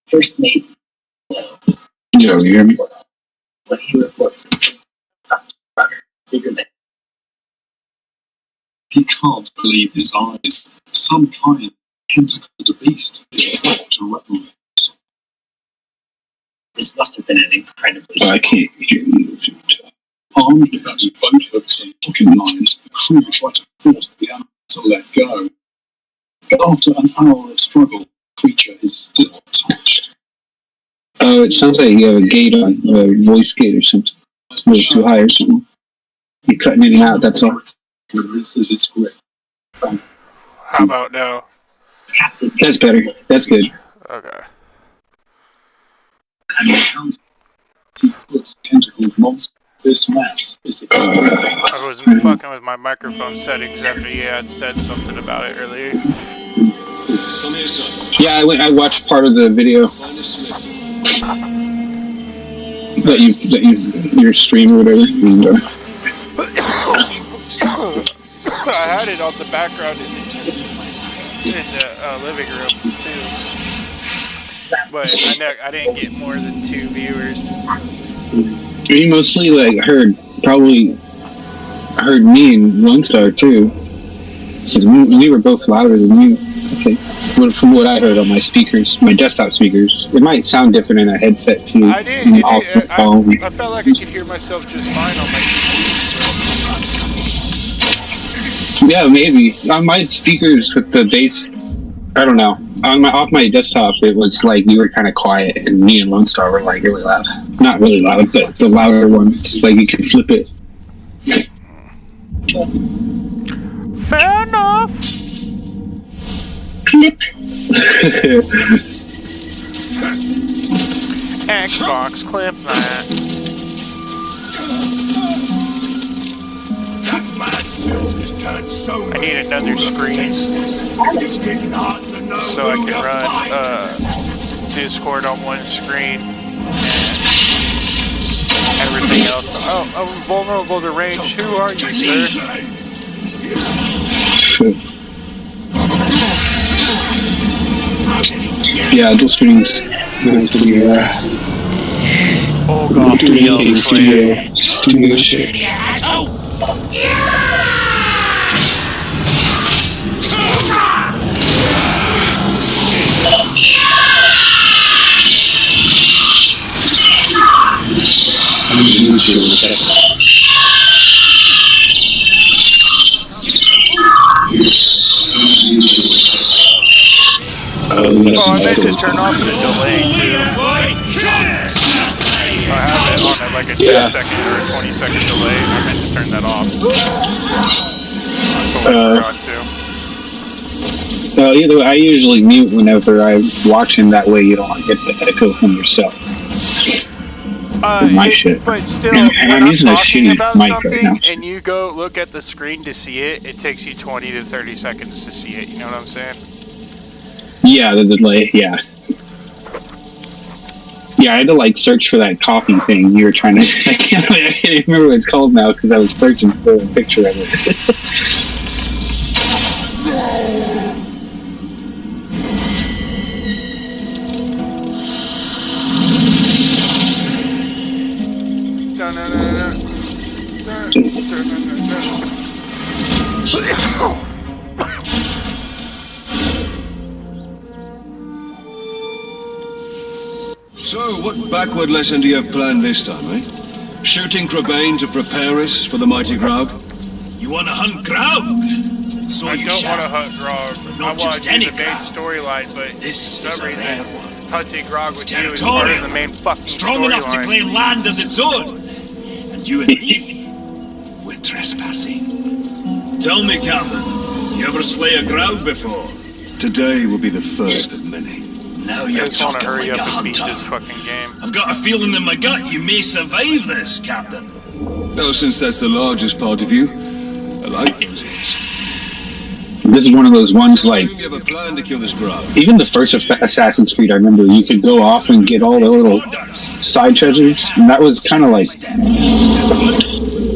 First mate. Yeah, you hear me? What he reports is bigger than. He can't believe his eyes. Some kind of tentacled beast is trapped to revel. This must have been an incredibly. I can't hear you. Armed with only boat hooks and hooking lines, the crew tried to force the animal to let go. But after an hour of struggle, the creature is still attached. Oh, it sounds like you have a gate on, a voice gate or something. It's a little too high or something. You're cutting in and out, that's all. Releases its grip. How about now? That's better. That's good. Okay. Tentacled monster. This mass is I was fucking with my microphone settings after you had said something about it earlier. Come here, son. Yeah, I watched part of the video Find a smith. your stream or whatever. And, I had it on the background in the living room too, but I didn't get more than 2 viewers. you mostly heard me and Lone Star too. 'Cause we were both louder than you, I think. From what I heard on my speakers, my desktop speakers, it might sound different in a headset too. I felt like I could hear myself just fine on my TV. Yeah, maybe on my speakers with the bass. I don't know. Off my desktop, it was like you were kind of quiet, and me and Lone Star were like really loud. Not really loud, but the louder ones, like you can flip it. Fair enough. Flip. Xbox clip that. I need another screen so I can run Discord on one screen and everything else. Oh, I'm vulnerable to range. Who are you, sir? Yeah, those screens. Oh god, studio shit. Oh, I meant to turn off the delay too. I have it on at like a 10-second or a 20-second delay. I meant to turn that off. I totally forgot to. Either way, I usually mute whenever I'm watching. That way, you don't get the echo from yourself. My shit. But still, and when I'm using a talking shitty about mic right something now. and you go look at the screen to see it, it takes you 20 to 30 seconds to see it. You know what I'm saying? Yeah, the delay. Yeah. Yeah, I had to search for that coffee thing you were trying to. I can't remember what it's called now because I was searching for a picture of it. So, what backward lesson do you have planned this time, eh? Shooting Crabane to prepare us for the mighty Graug? You want to hunt Graug? So I you don't want shall. to hunt Grog. But I not want just to do any the main Graug. storyline, but This for is some a rare reason, one. hunting Grog with you is part territorial. of the main fucking Strong enough to storyline. claim land as its own. And you and me, we're trespassing. Tell me, Captain, you ever slay a Graug before? Today will be the first of many. Now I you're just want to talking hurry like a up and beat hunter. this fucking game. I've got a feeling in my gut you may survive this, Captain. Well, since that's the largest part of you, I like those hits. This is one of those ones I assume you have a plan to kill this Graug. even the first Assassin's Creed. I remember you could go off and get all the little side treasures, and that was kind of like.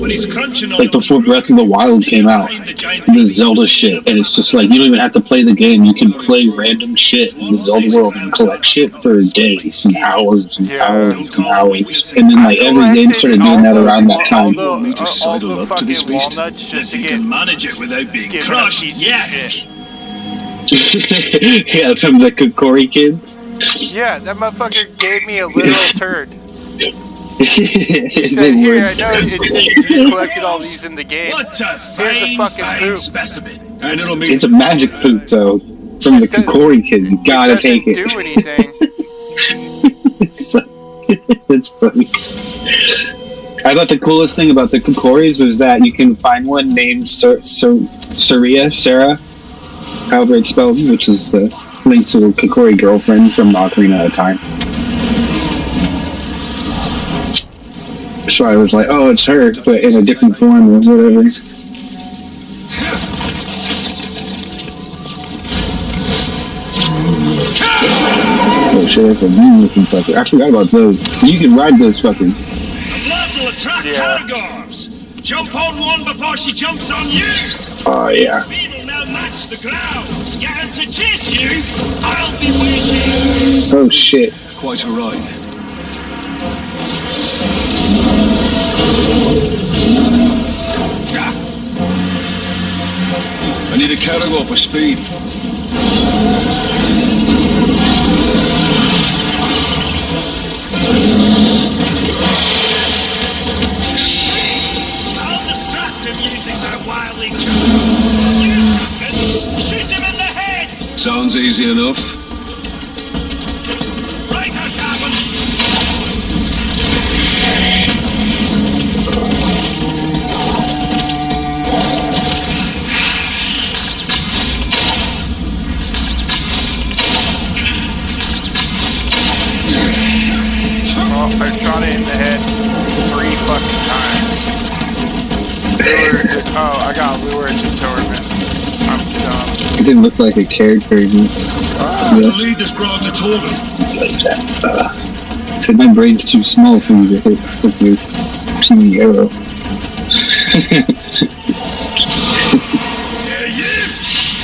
When he's he's crunching on like before Breath of the Wild came out, the Zelda shit, and it's just like you don't even have to play the game. You can play random shit in the Zelda world and collect shit for days and hours and hours and hours. And then like every game started doing that around that time. All Want me to sidle the up to this fucking beast? walnuts just If to you get can manage it without being given a crushed, piece of yes. shit. Yeah, from the Kokori kids. Yeah, that motherfucker gave me a literal turd. He They said, "Here, were- I know you collected all these in the game. What a Here's a fine, fucking fine poop." specimen. And it'll mean It's a magic poop though. From the Kokori kids. You gotta take it. It doesn't do anything. It's funny. I thought the coolest thing about the Kokoris was that you can find one named Sarah, however it's spelled, which is the Link's little Kokori girlfriend from Ocarina of Time. So I was like, oh, it's her, but in a different form or whatever. Oh shit, that's a mean looking fucker. I forgot about those. You can ride those fuckers. The blood will attract caragors. Jump on one before she jumps on you. Oh yeah. Speed will now match the ground. Get her to chase you. I'll be waiting. Oh shit. quite a ride. I need a cargo for speed. I'll distract him using that wildly shoot him in the head! Sounds easy enough. Right, Carbon! Oh, I shot it in the head 3 fucking times. Oh, I got lured to tournament. I'm dumb. It didn't look like a character. To lead this crowd to tournament. Like that. So my brain's too small for you to hit with your puny arrow. Yeah, you!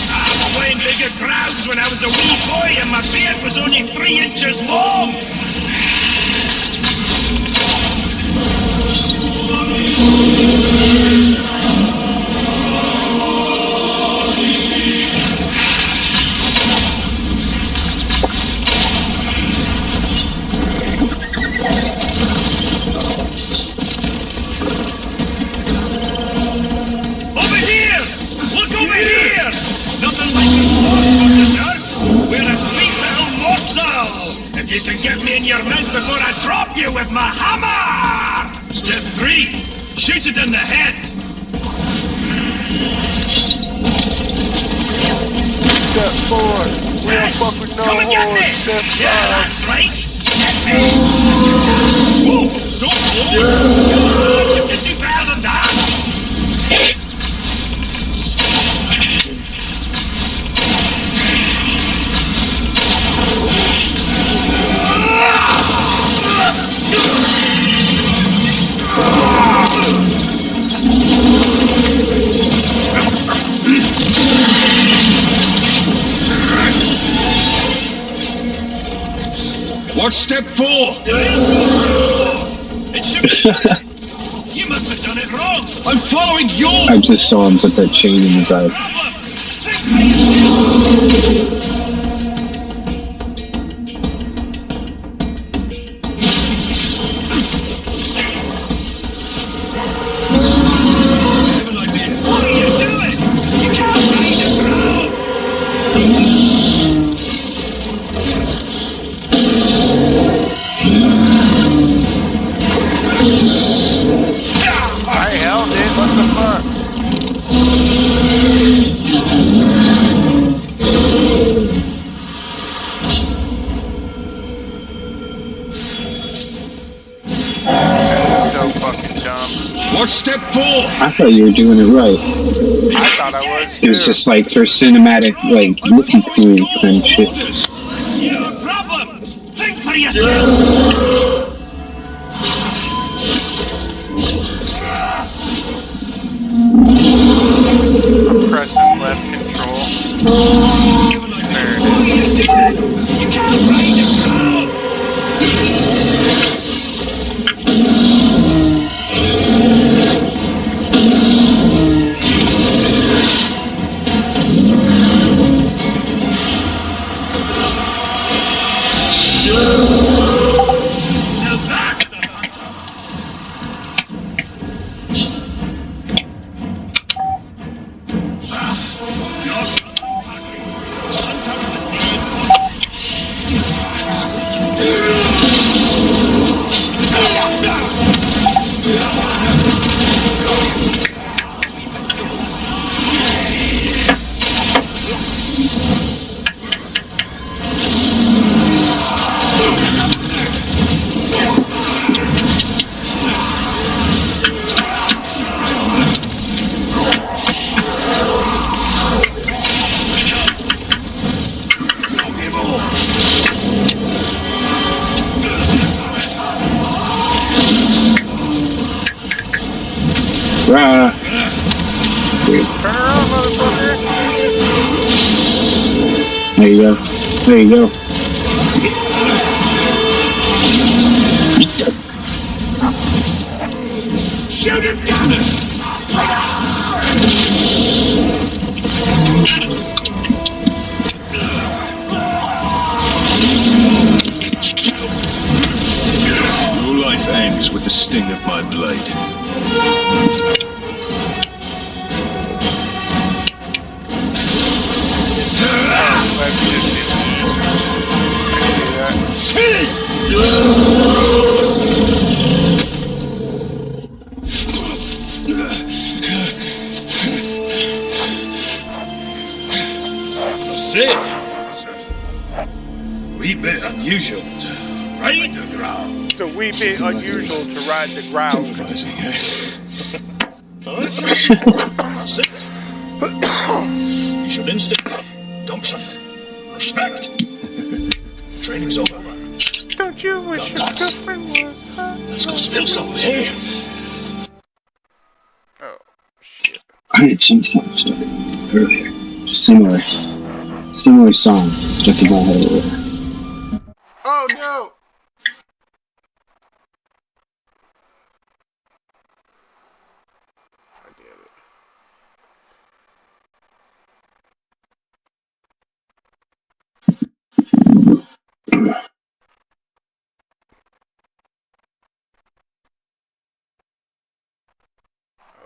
I was playing bigger crowds when I was a wee boy and my beard was only 3 inches long! Over here! Look over here! Nothing like a fork for dessert! We're a sweet little morsel! If you can get me in your mouth before I drop you with my hammer! Step 3. Shoot it in the head! Step 4. We don't fuck with no Come and get horse. me! Step 5. Yeah, that's right! Get me! Whoa, so close! Come on, you can do better than that! What's step 4? It should be. You must have done it wrong. I'm following your... I just saw him put that chain in his eye. Problem. Think for yourself. I have an idea. What are you doing? You can't ride a crowd. I held it. What the fuck? That is so fucking dumb. What's step 4? I thought you were doing it right. I thought I was It was too. just like for cinematic, like looking cool kind of shit. Your problem. Think for yourself. press and left control. There it is. You can't ride a crow! Now that's a hunter! Not hunters indeed. Rah. Turn around, motherfucker! There you go. There you go. Shoot him down! Your life ends with the sting of my blade. Wee bit unusual to ride the ground. It's a wee bit unusual to ride the ground. Improvising, eh? That's it. You should instinct. Don't suffer. Respect. Training's over. Don't you wish your girlfriend was hot? Let's go spill something here. Oh, shit. I had some song started earlier. Similar song. Just to go over. Oh no! God damn it.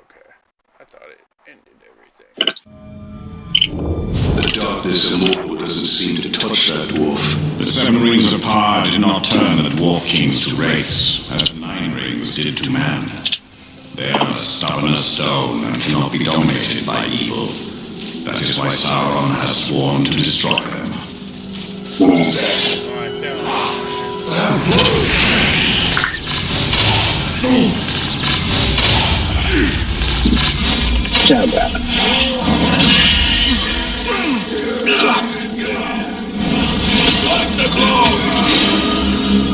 Okay. I thought it ended everything. The darkness immortal doesn't seem to touch that dwarf. The 7 rings of power did not turn the dwarf kings to wraiths, as the 9 rings did to man. They are stubborn as stone and cannot be dominated by evil. That is why Sauron has sworn to destroy them.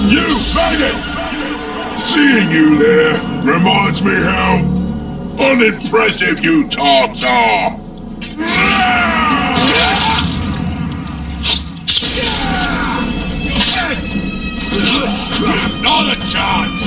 You faggot! Seeing you there reminds me how unimpressive you talks are. Not a chance!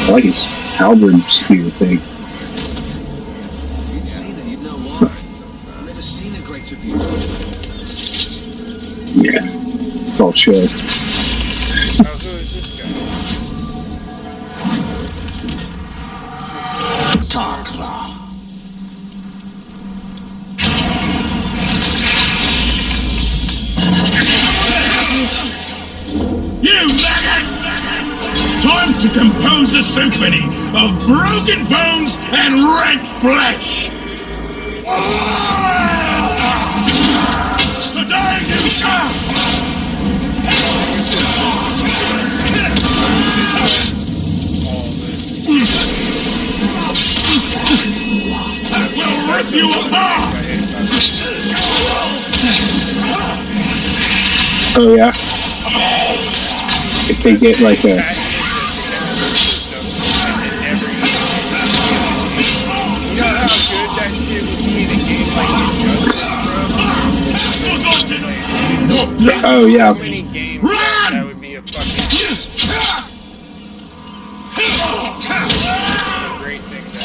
I like his halberd spear thing. You'd seen it, you'd know why. I've never seen a greater beauty. Yeah. Oh, shit. Oh, who is this guy? Takra. come to compose a symphony of broken bones and rent flesh. Today you shall. I will rip you apart. Oh yeah. If they get like a. You know how good that shit would be in a game like Injustice, bro? Oh yeah. So many games that would be a fucking great thing to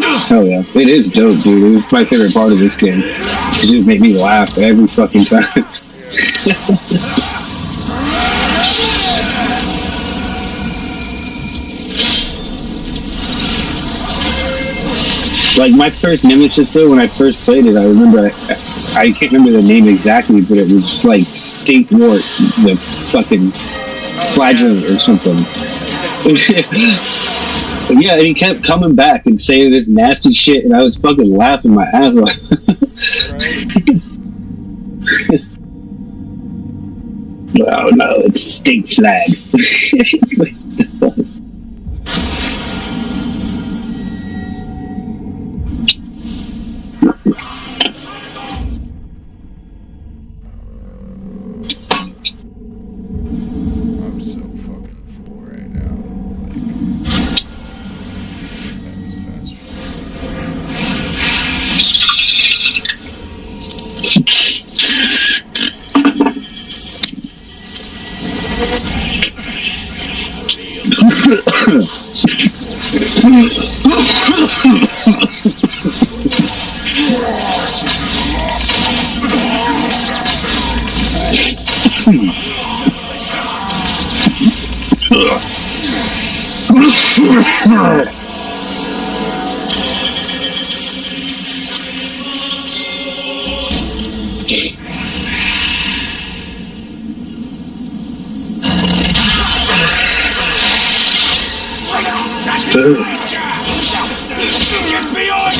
have. Hell yeah. It is dope, dude. It was my favorite part of this game. Because it would make me laugh every fucking time. Like my first Nemesis though, when I first played it, I remember I can't remember the name exactly, but it was like Stink Wart, the fucking flagellant or something. Yeah, and he kept coming back and saying this nasty shit, and I was fucking laughing my ass off. Oh no, it's Stink Flag. I'm so fucking full right now. Fast Get behind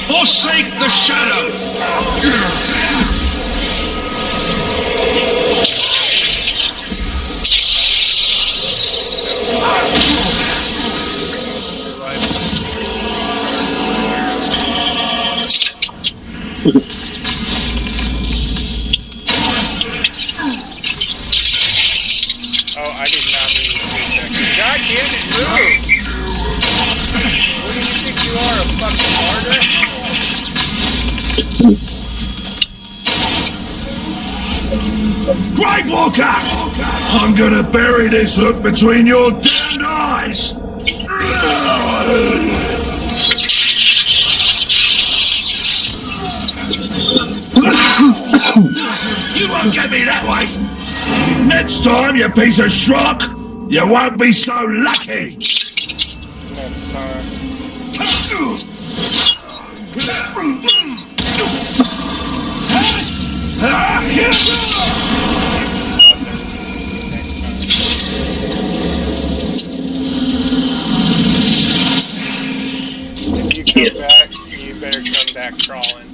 Forsake the shadow! Oh, I did not mean to do that. God damn it, move! What do you think you are, a fucking martyr? Grave Walker! I'm gonna bury this hook between your damned eyes! You won't get me that way! Next time, you piece of schlock, you won't be so lucky! Next time. If you come back, you better come back crawling.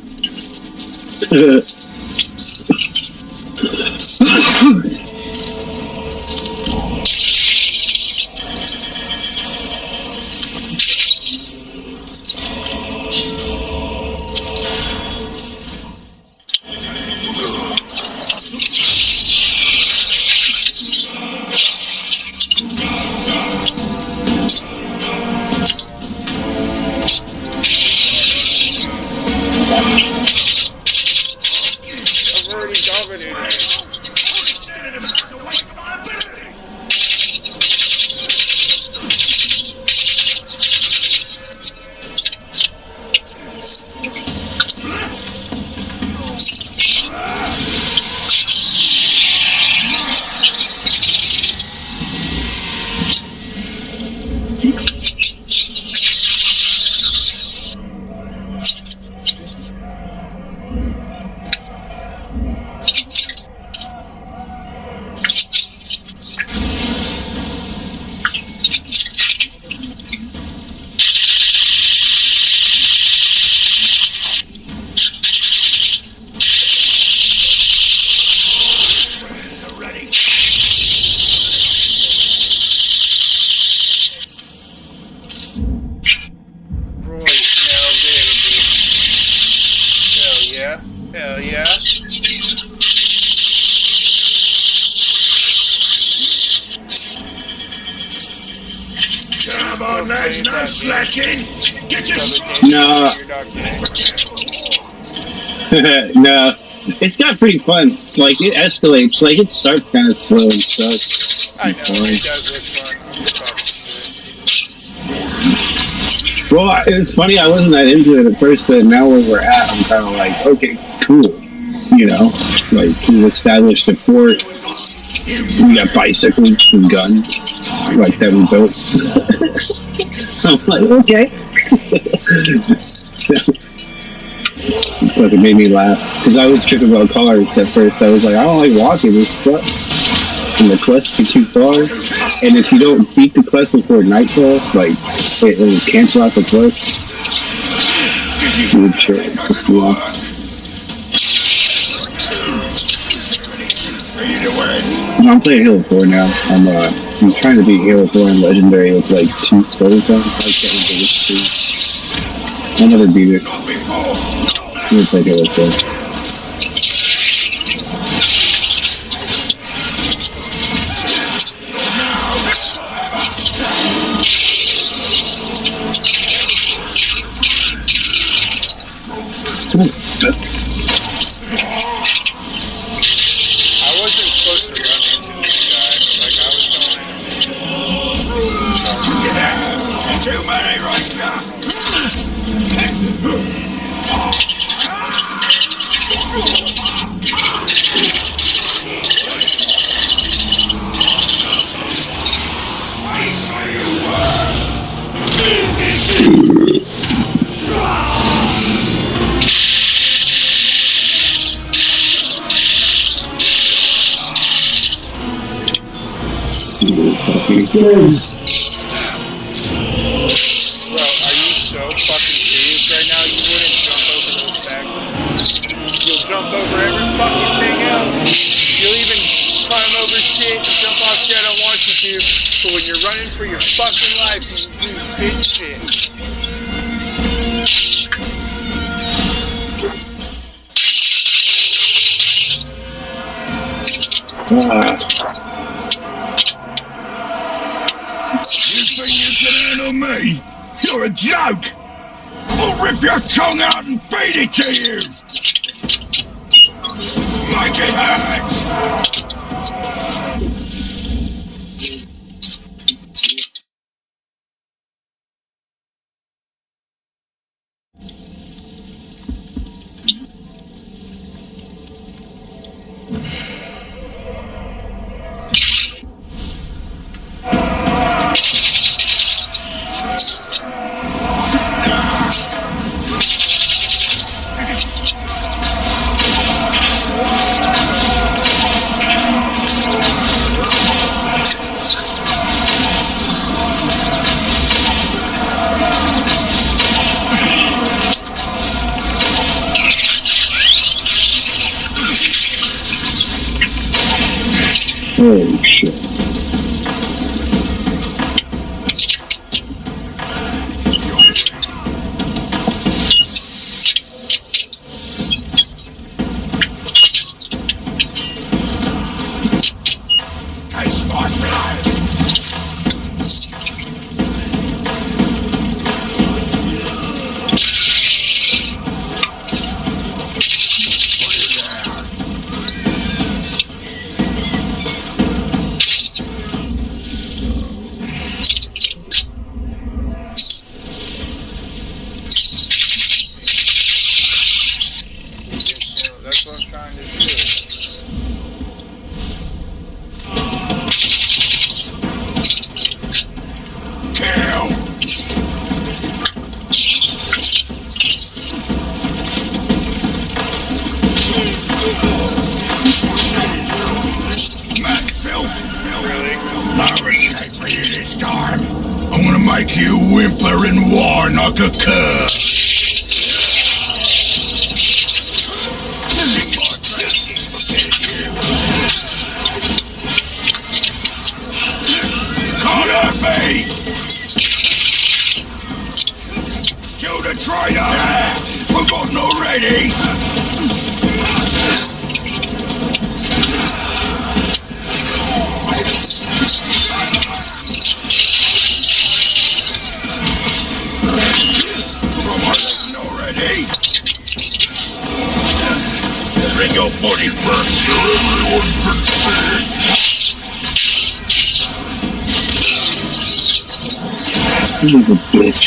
I've already dominated it. Hell yeah. Come on, lads, no slacking. Get your No. No. It's got pretty fun. Like, it escalates. Like, it starts kind of slow and stuff. I know, it does look fun. I'm just talking shit. Well, it's funny, I wasn't that into it at first, but now where we're at, I'm kind of like, okay, cool. You know? Like, we've established a fort. We got bicycles and guns. Like, that we built. I'm like, okay. Like, it made me laugh. Because I was tripping about cars at first. I was like, I don't like walking this stuff. And the quests are too far. And if you don't beat the quest before nightfall, like, it will cancel out the quest. Weird shit. Just walk. I'm playing Halo 4 now. I'm trying to beat Halo 4 in Legendary with like 2 skulls on. I can't remember which 2. I'll never beat it. I'm gonna play Halo 4. I wasn't supposed to run into this guy. Like, I was going. too many right now. Bro, are you so fucking serious right now? You wouldn't jump over those backwards. You'll jump over every fucking thing else. You'll even climb over shit and jump off shit I don't want you to. But when you're running for your fucking life, you do bitch shit. You think you can handle me? You're a joke! I'll rip your tongue out and feed it to you! Make it hurt! Holy shit. Really? I'll escape for you this time. I'm gonna make you whimper and whine like a cur. Can't hurt me! Kill the traitor! Forgotten already? Already? Bring your body back so everyone can see. Son of a bitch.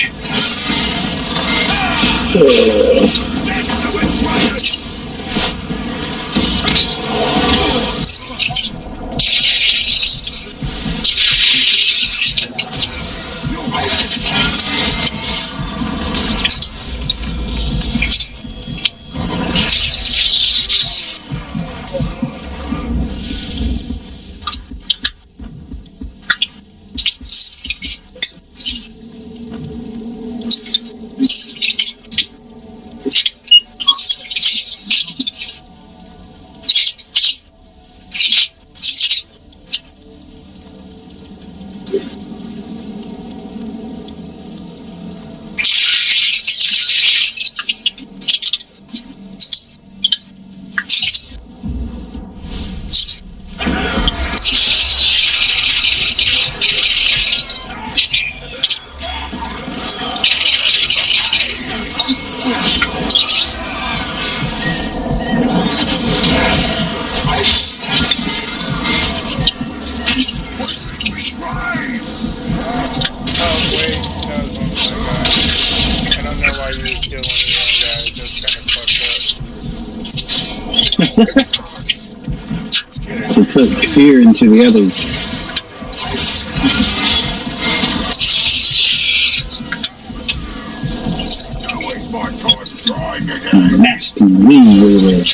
To put fear into the others. Nasty wind over there.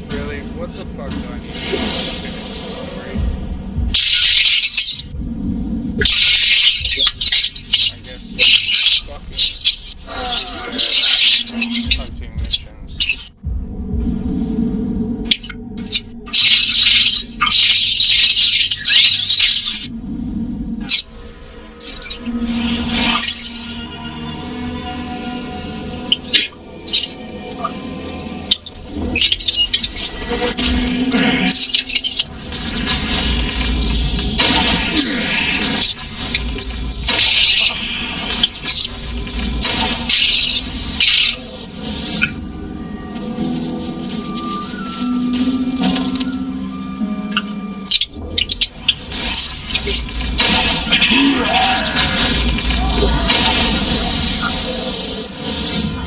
Really? What the fuck do I need to finish the story? I guess fucking hunting missions.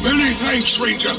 Many thanks, Ranger.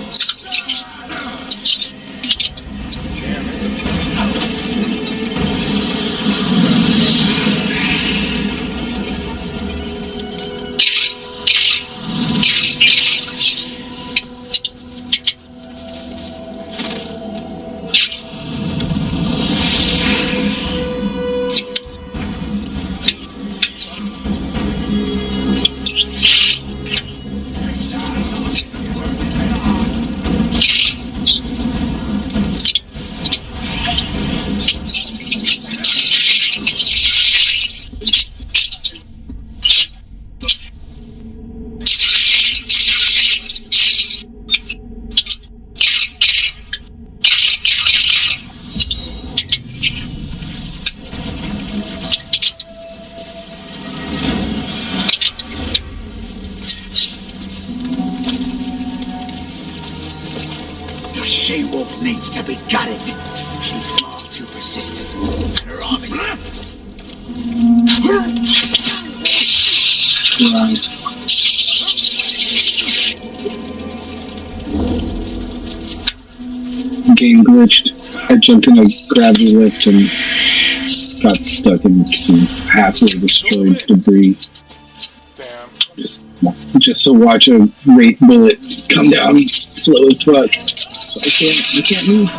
She-Wolf needs to be gutted. She's far too persistent. Her army's... Game glitched. I jumped in a gravity lift and got stuck in some halfway destroyed debris. Damn. Just to watch a wraith bullet come down slow as fuck. I can't move.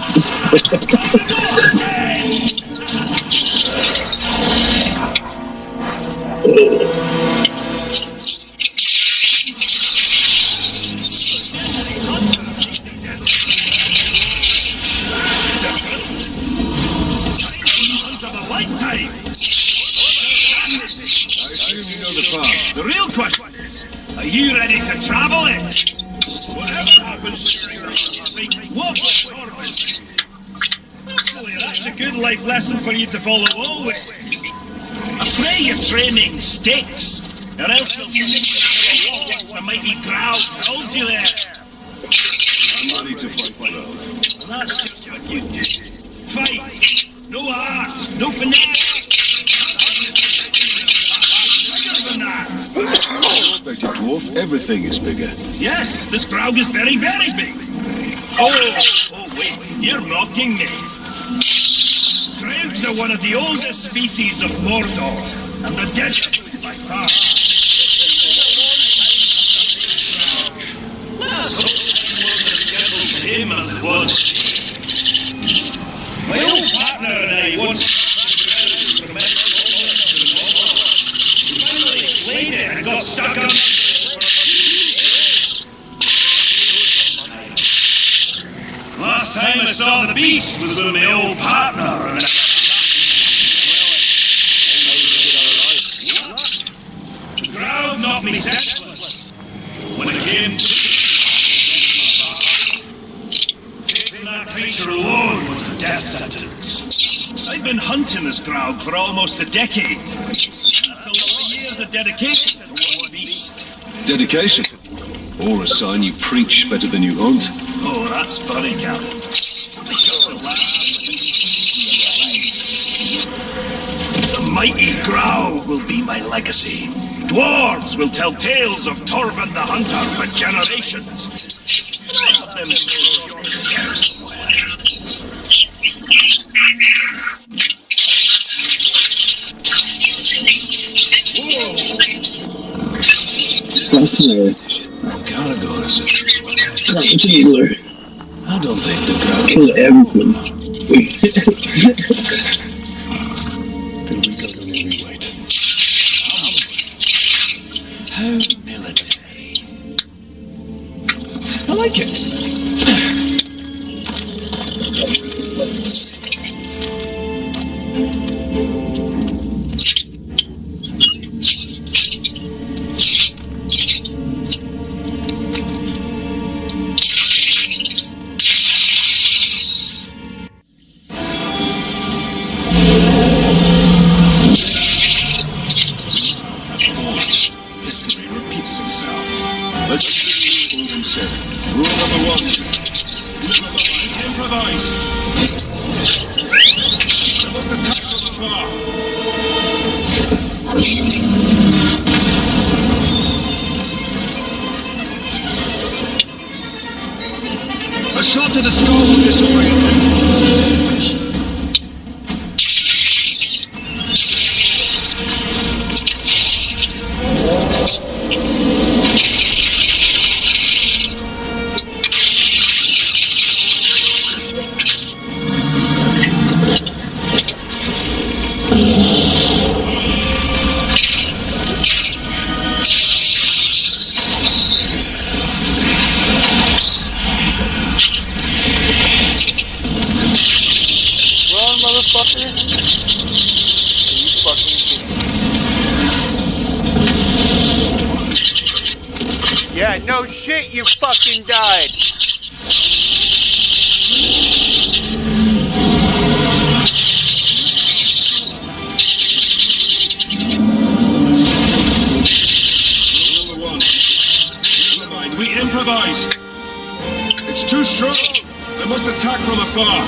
The real question is, are you ready to travel it? Whatever happens during the fight, what will Torvald do? Actually, that's a good life lesson for you to follow always. I pray your training sticks, or else you'll stick to the wall once the mighty crowd calls you there. I'm ready to fight, bro. And that's just what you do. Fight. No art, no finesse. Respected dwarf, everything is bigger. Yes, this crowd is very, very big. Oh, wait, you're mocking me. Crowds are one of the oldest species of Mordor, and the deadliest by far. Last him as it was. My old partner and I once slayed it and got stuck on. Last time I saw the beast was with my old partner and the crowd knocked me senseless. When it came to facing that creature alone was a death sentence. I've been hunting this crowd for almost a decade. That's a lot of years of dedication to one beast. Dedication? Or a sign you preach better than you hunt? Oh, that's funny, Captain. The mighty Grau will be my legacy. Dwarves will tell tales of Torvald the Hunter for generations. And I have them here somewhere. That's nice. Caragor is it? Healer. I don't think the crowd Kill everything. Then we go and we wait. How military. I like it. History repeats itself. Let's see what we say. Rule number 1. Improvise. Must attack from afar. A shot to the skull will disorient him. Run, motherfucker! Are you fucking kidding me? Yeah, no shit, you fucking died! Number 1. We improvise. It's too strong. They must attack from afar.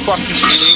Fucking kidding?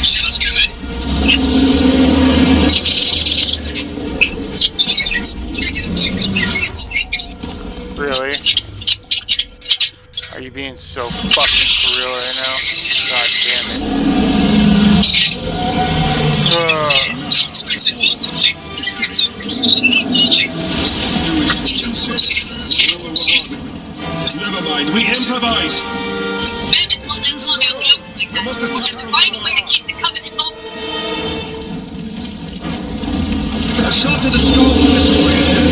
Jesus Christ. Really? Are you being so fucking for real right now? God damn it. Never mind, we improvise. We must attack from afar. A shot to the skull will disorient him.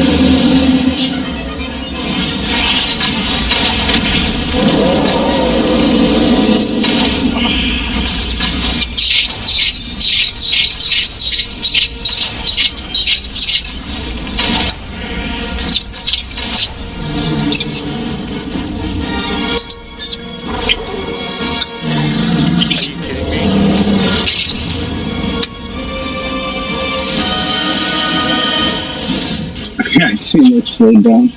Yeah, I see what's slowed down.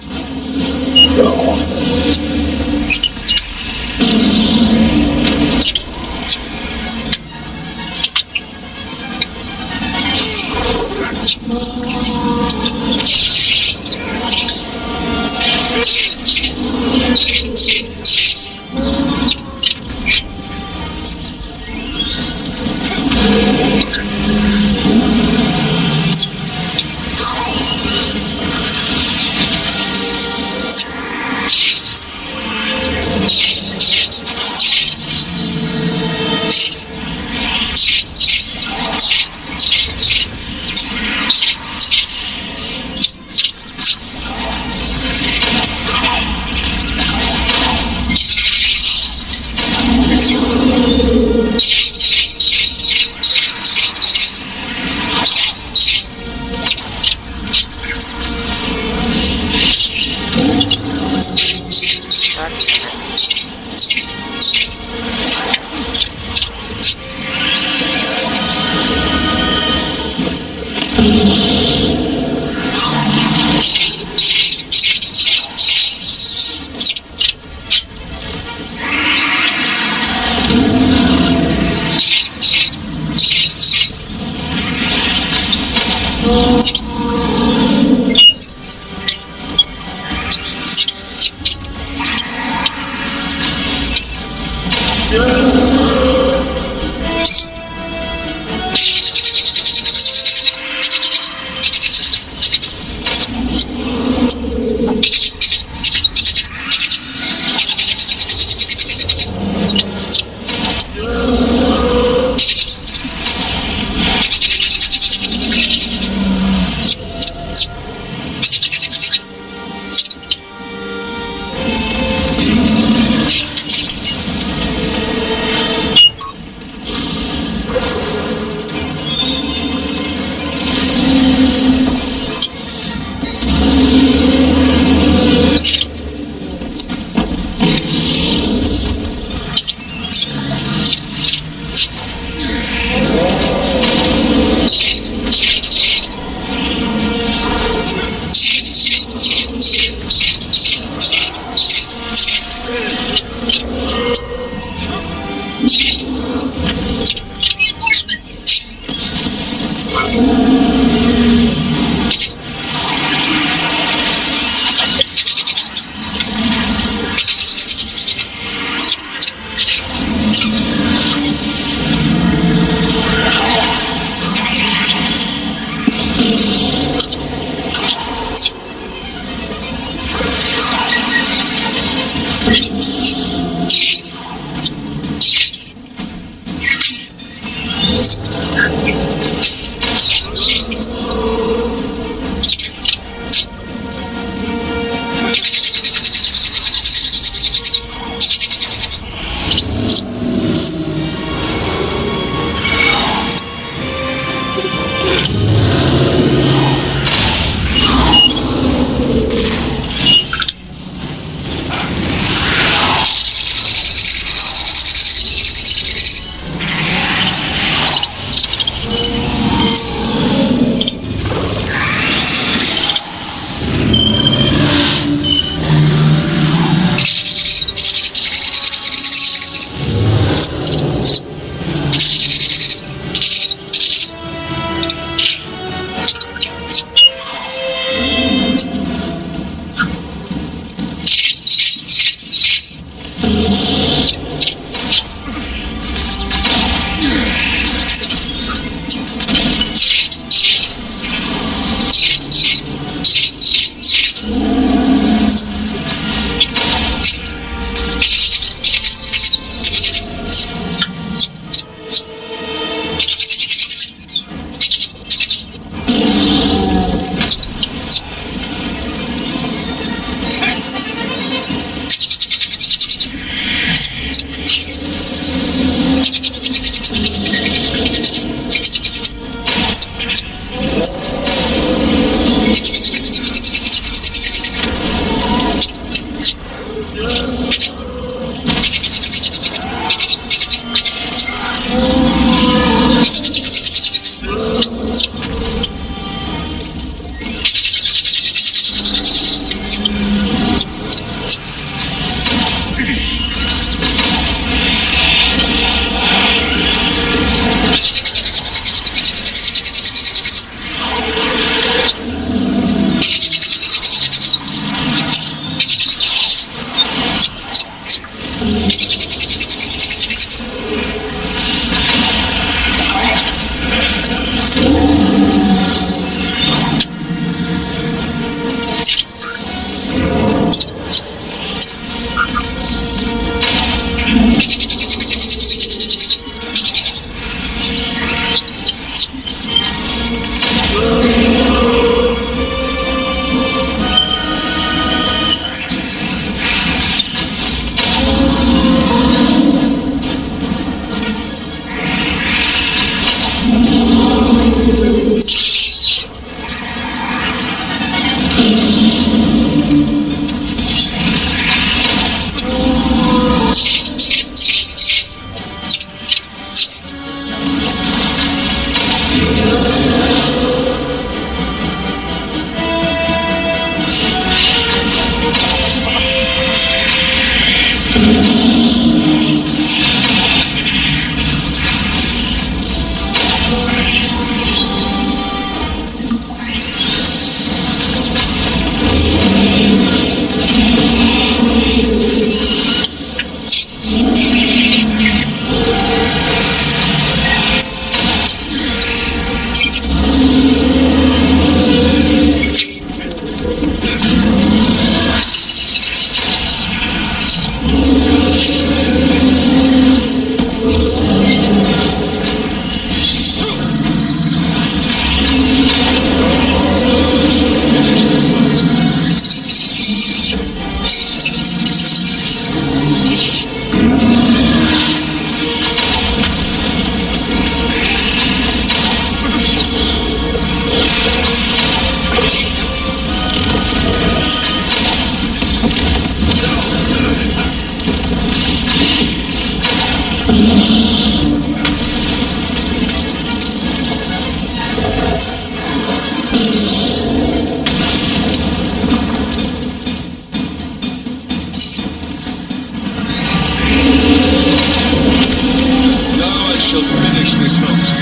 Now I shall finish this hunt.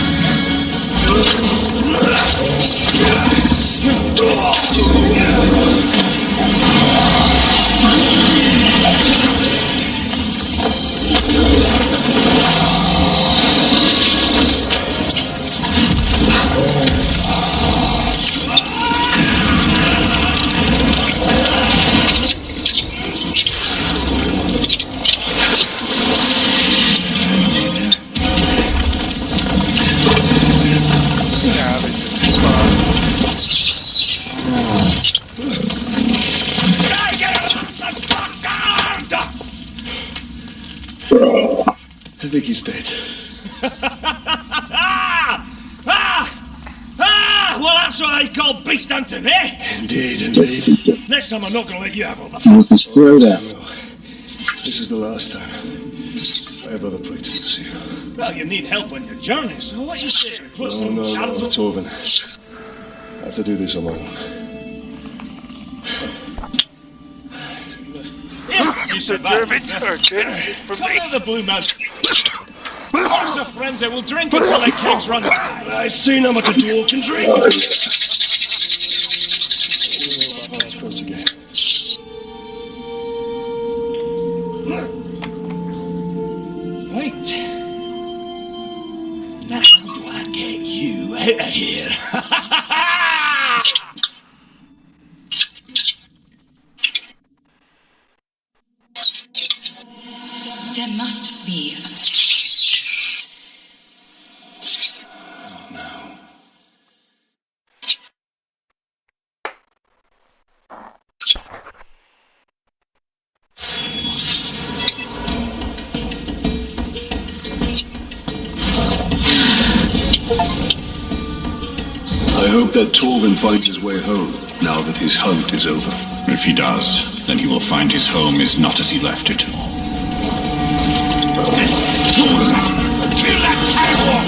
I think he's dead. Well, that's what I call beast hunting, eh? Indeed, indeed. Next time I'm not going to let you have all the fun. You can throw that. This is the last time. I have other prey to pursue. Well, you need help on your journey, so what you say? Put some No, shadows on. Torvin. I have to do this on my own. You said German or kids for me? Follow the blue man. Lots of friends that will drink until their kegs run dry. I've seen how much a dwarf can drink. Let's cross again. Right. Now do I get you out of here? There must be a... I hope that Torvin finds his way home, now that his hunt is over. If he does, then he will find his home is not as he left it. Kill that cannibal!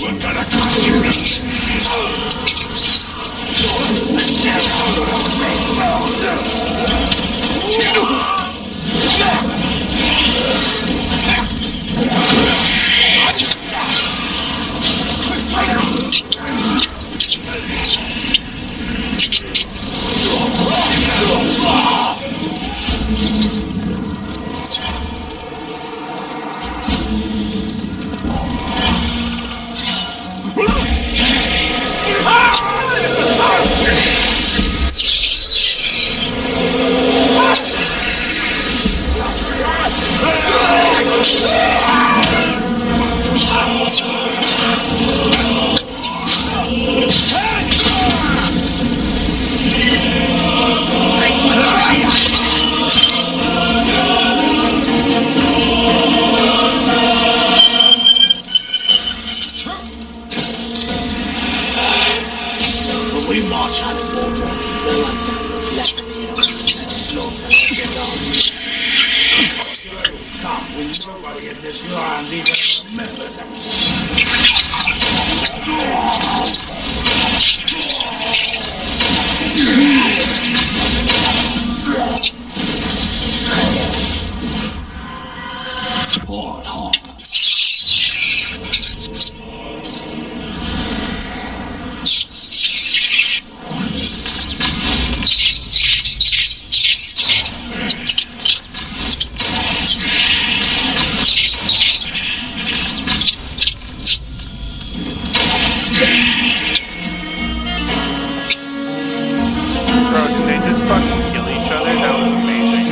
We're gonna cut you. We march out of water. No one knows what's left of the hills and slaughter their bastards. Come with nobody in this land, even members of Lord, hop. Bro, did they just fucking kill each other? That was amazing.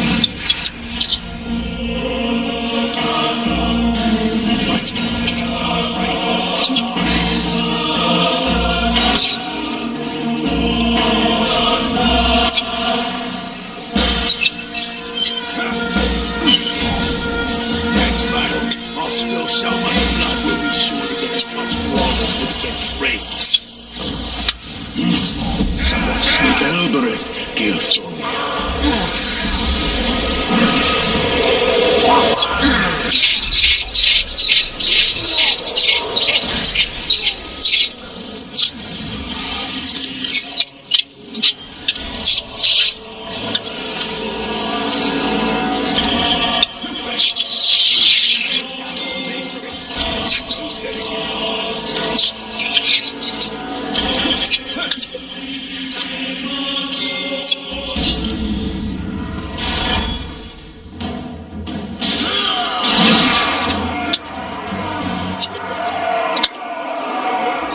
I'll spill so much blood we'll be sure to get as much water as we get raised. Someone speak Elbereth, Gilthorne.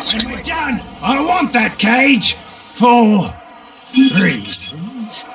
When we're done, I want that cage for reasons.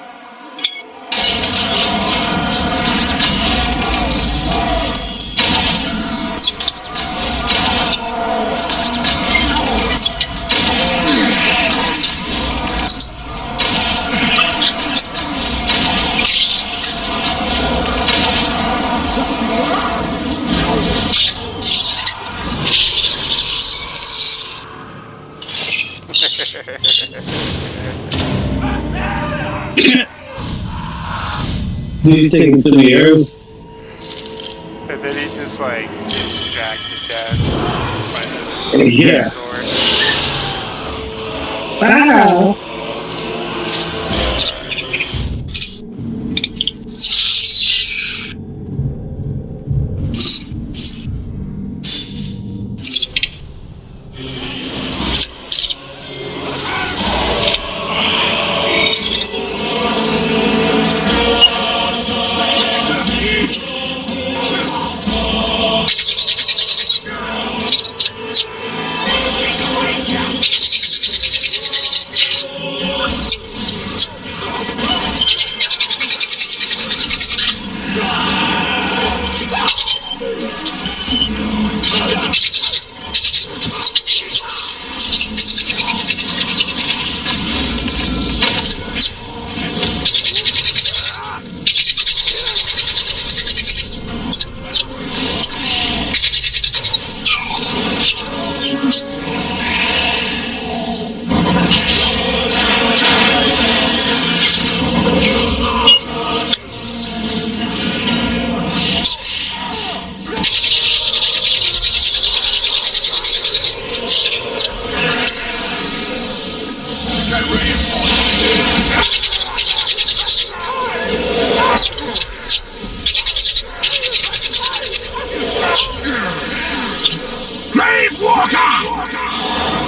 He's taking some of the arrows. And then he's just like jacked to death by the Yeah. door. Wow.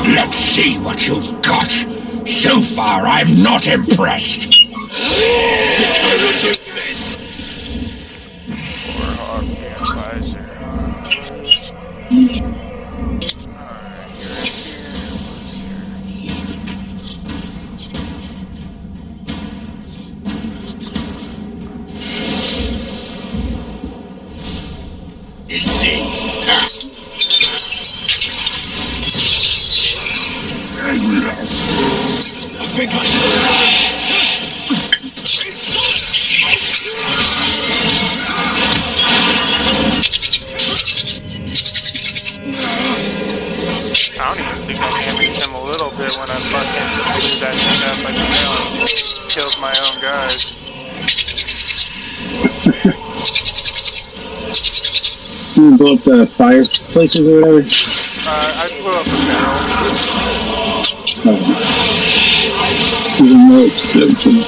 Let's see what you've got. So far, I'm not impressed. I think I don't even think I damaged him a little bit when I fucking blew that shit up. I think I only killed my own guys. You blow up the fireplaces or whatever? I blew up a barrel. Even more expensive.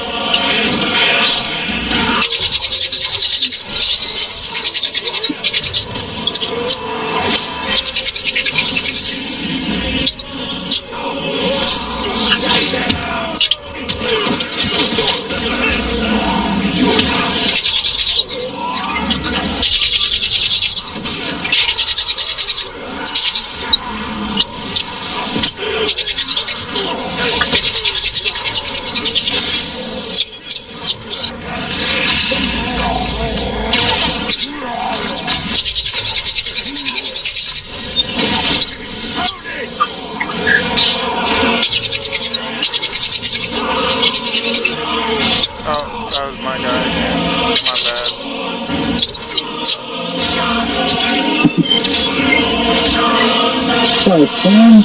Sorry, man.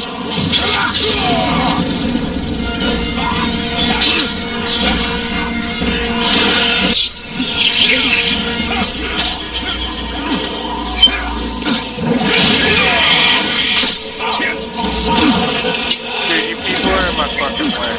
Dude, you people are in my fucking way.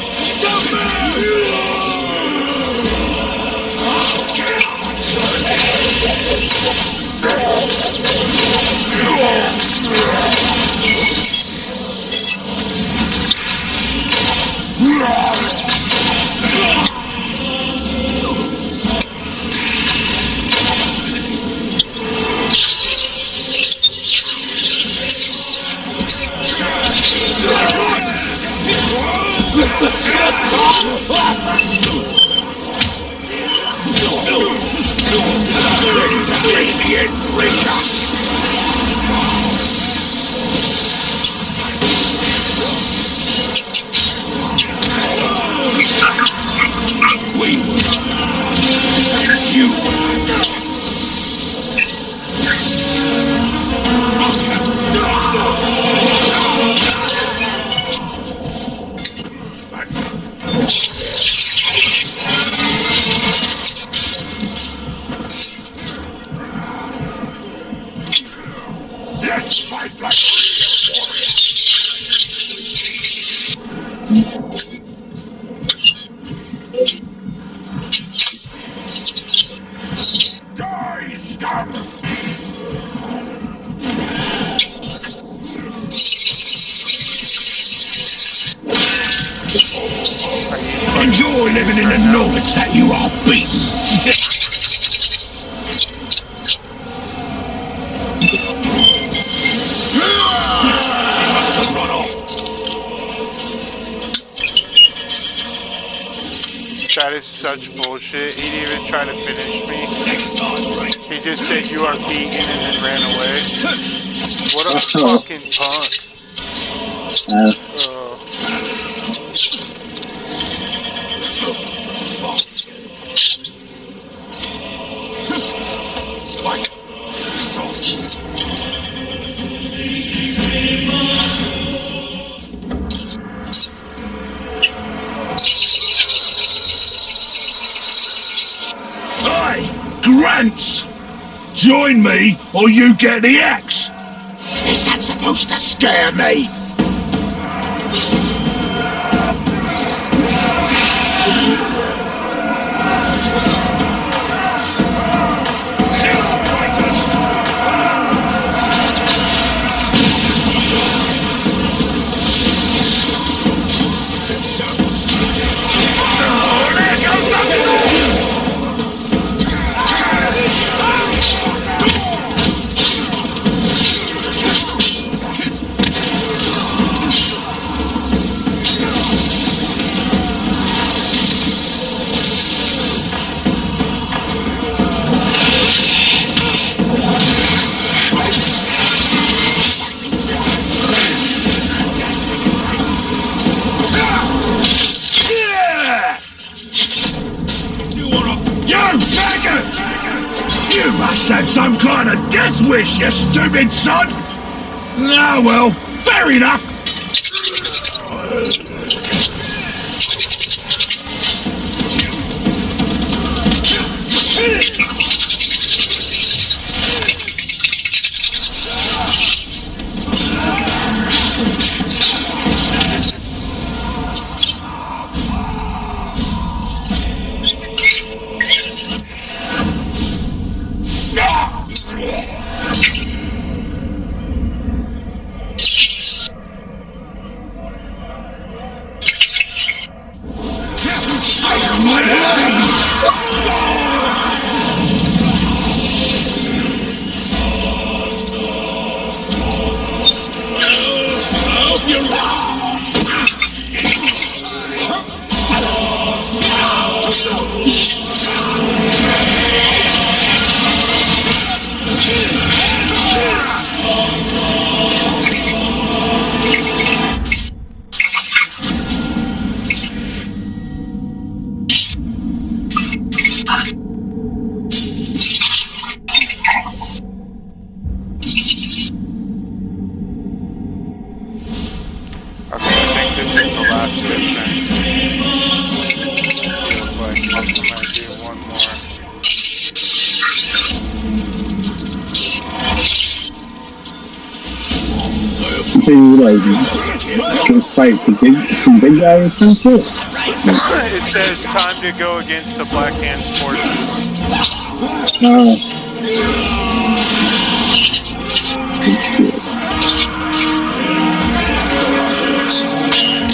Enjoy living in the knowledge that you are beaten. That is such bullshit. He didn't even try to finish me. He just said you are beaten and then ran away. What a fucking punk. Grants! Join me, or you get the axe! Is that supposed to scare me? You must have some kind of death wish, you stupid son! Ah, well, fair enough! last mission. Feels like I'm gonna do one more. So you like just fight the big guy or some shit? It says time to go against the Black Hand's forces.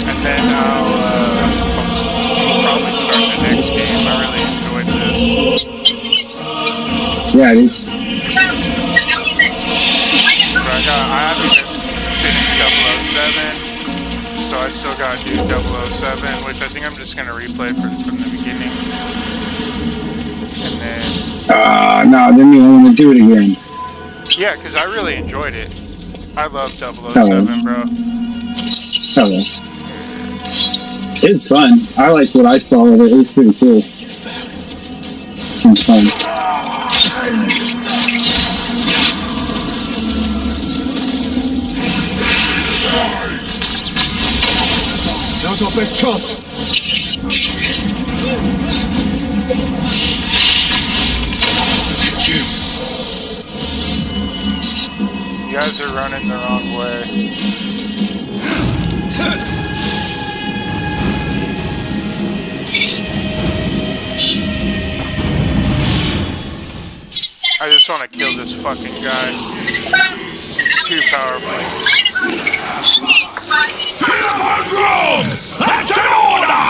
And then I'll probably start the next game. I really enjoyed this. Yeah, it is. I haven't even finished 007, so I still gotta do 007, which I think I'm just gonna replay from the beginning. And then... no, then you want to do it again. Yeah, because I really enjoyed it. I love 007, bro. Hello. It's fun. I like what I saw of it. It was pretty cool. Seems fun. Now's our best chance. You guys are running the wrong way. I just want to kill this fucking guy. He's too powerful. Fill up our room! That's an order!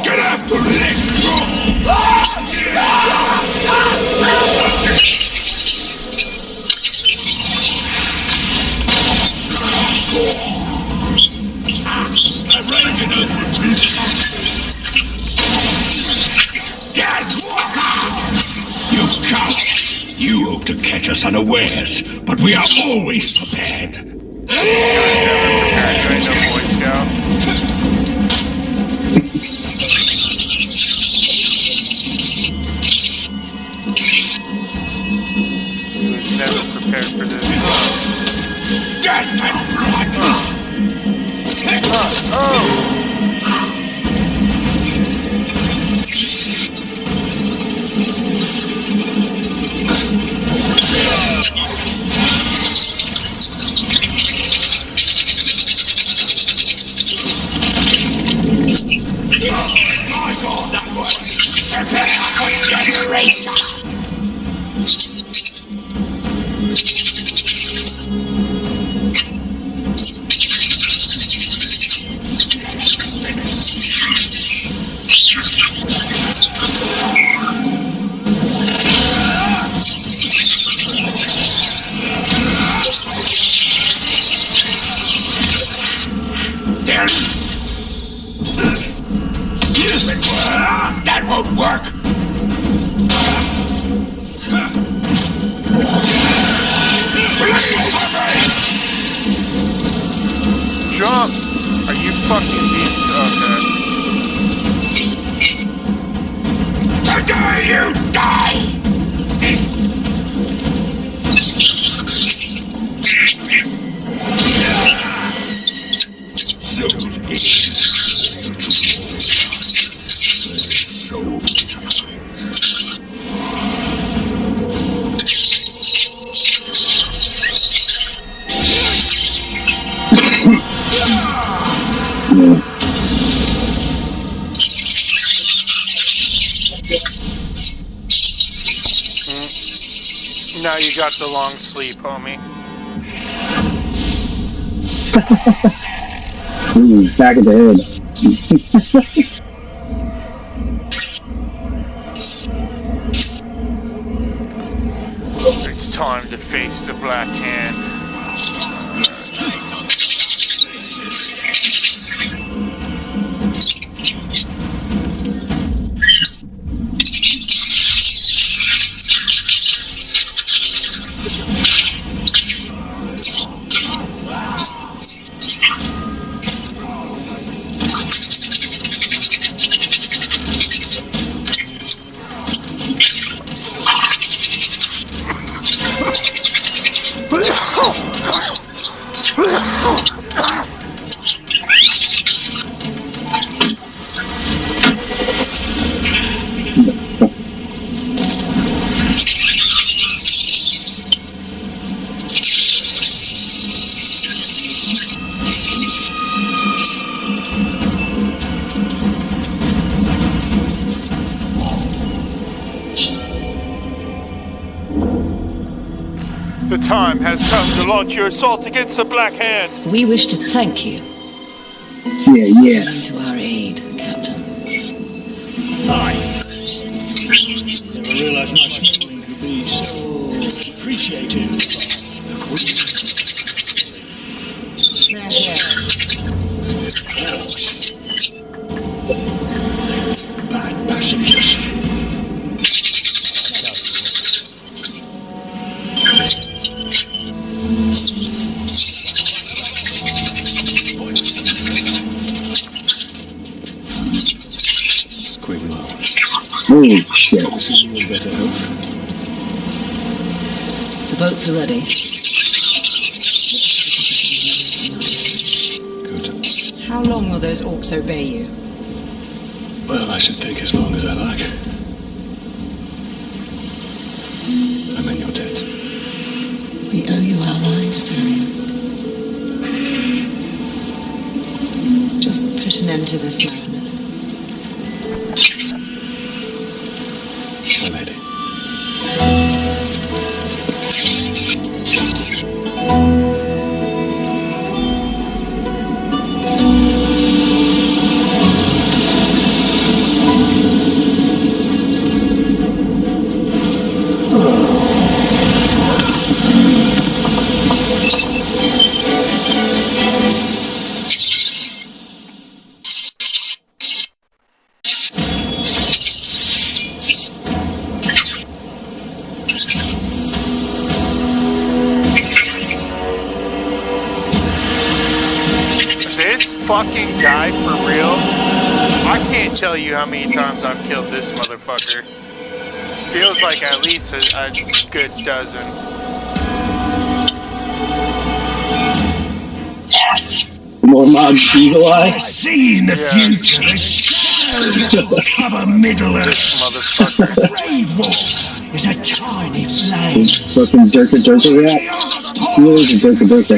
Get after it! You coward! You hope to catch us unawares, but we are always prepared. He was never prepared for this. Death and blood! Oh! That won't work! Jump! Are you fucking being... Okay. Today you die! Now you got the long sleep, homie. Ooh, back of the head. It's time to face the Black Hand. The time has come to launch your assault against the Black Hand. We wish to thank you Yeah. for coming to our aid, Captain. Aye. Never realised my smuggling could be so appreciated by the Queen. They're here. Orcs. Bad passengers. Quick, Mark. Holy shit. This is you in better health. The boats are ready. Good. How long will those orcs obey you? Well, I should think as long as I like. I'm in your debt. We owe you our lives, Tony. Just put an end to this madness. My lady. Fucking guy for real? I can't tell you how many times I've killed this motherfucker. Feels like at least a good dozen. More mobs, Eagle Eye. I see in the future the shadow of a Middle-earth. Motherfucker. The Grave Wall is a tiny flame. Fucking Durka rat. He is a Durka.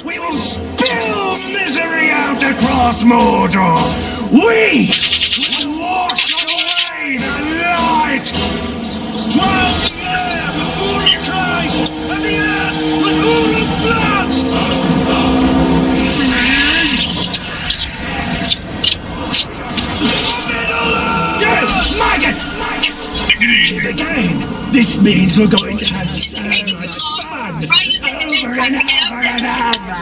We will spill misery out across Mordor. We will wash away the light. Drown the air with Uruk cries and the earth with Uruk blood. Maggot! Again! This means we're going to have so much fun! Over and over and over!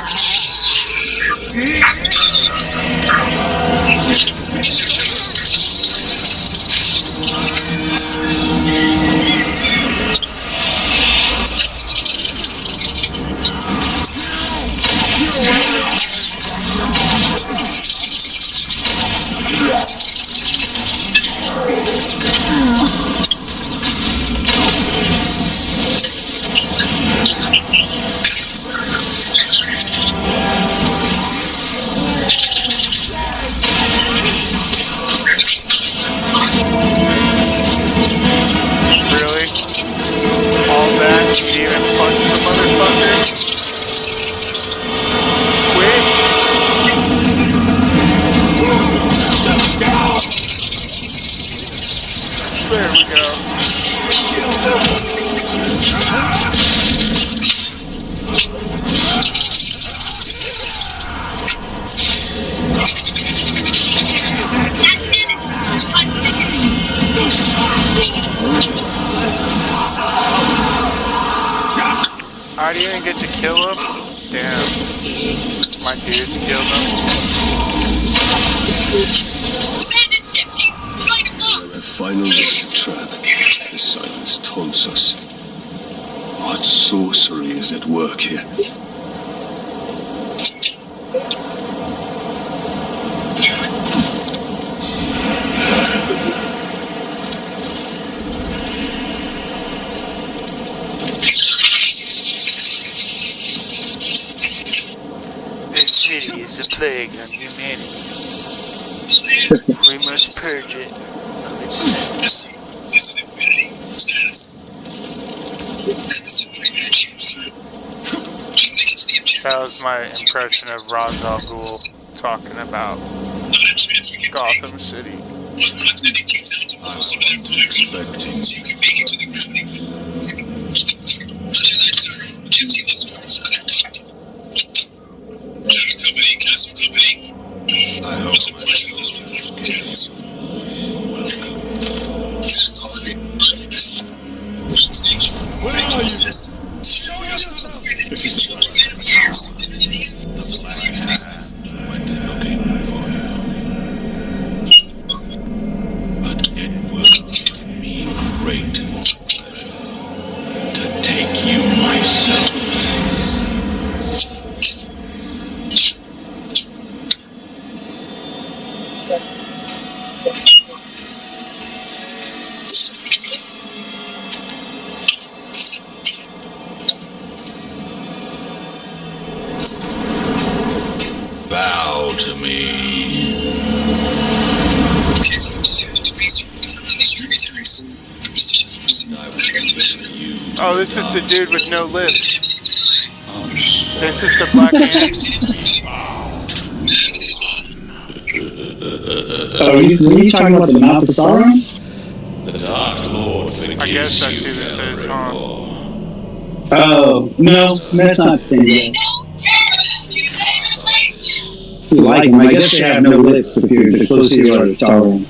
Really? All that? You even punch the motherfucker? Quit? There we go. I didn't get to kill him? Damn. My dudes killed him. Abandoned ship, team. Going to blow. The final trap. The silence taunts us. What sorcery is at work here? plague on humanity. We must purge it of its sins. This is infinity status. That was my impression of Ra's al Ghul talking about Gotham City. Where are you? Show yourself! This is the went looking for you. But it will give me great pleasure to take you myself. Bow to me. Oh, this is the dude with no lips. This is the black man. Oh, were you talking about the mouth of Sauron? The Dark Lord forgives I guess that's you who this is, ever huh? more. Oh, no, that's not the same guy. You like him. I guess they have no lips if you're the closer you are to Sauron.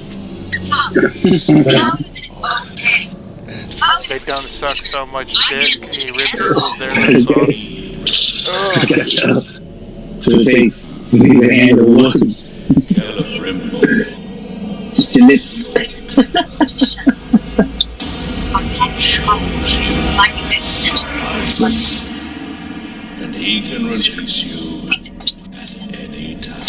They don't suck so much dick, he ripped his little their lips off. I guess so. So it takes the hand of one. Just your lips. And he can release you at any time.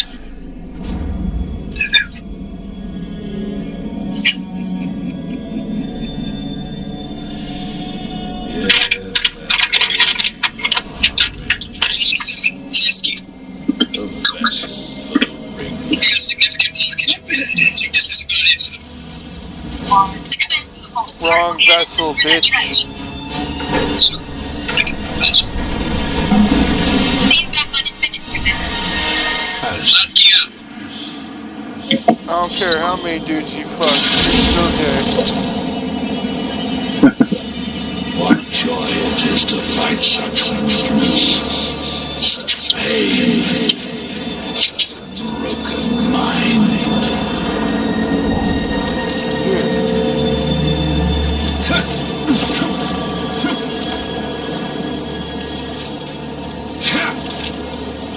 Wrong vessel, bitch. I don't care how many dudes you fuck, you're still gay. What joy it is to fight such weakness, such pain, broken mind.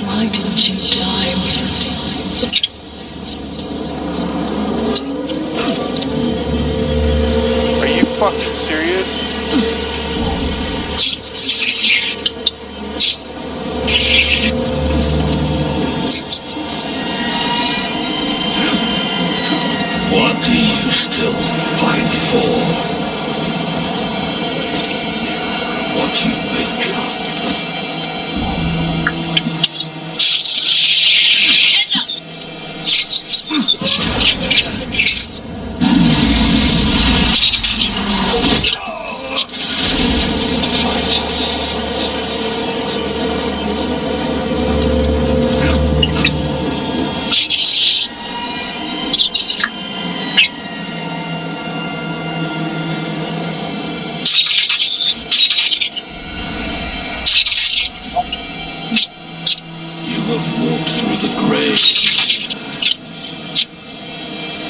Why didn't you die already? Are you fucking serious? What do you still fight for? What you become?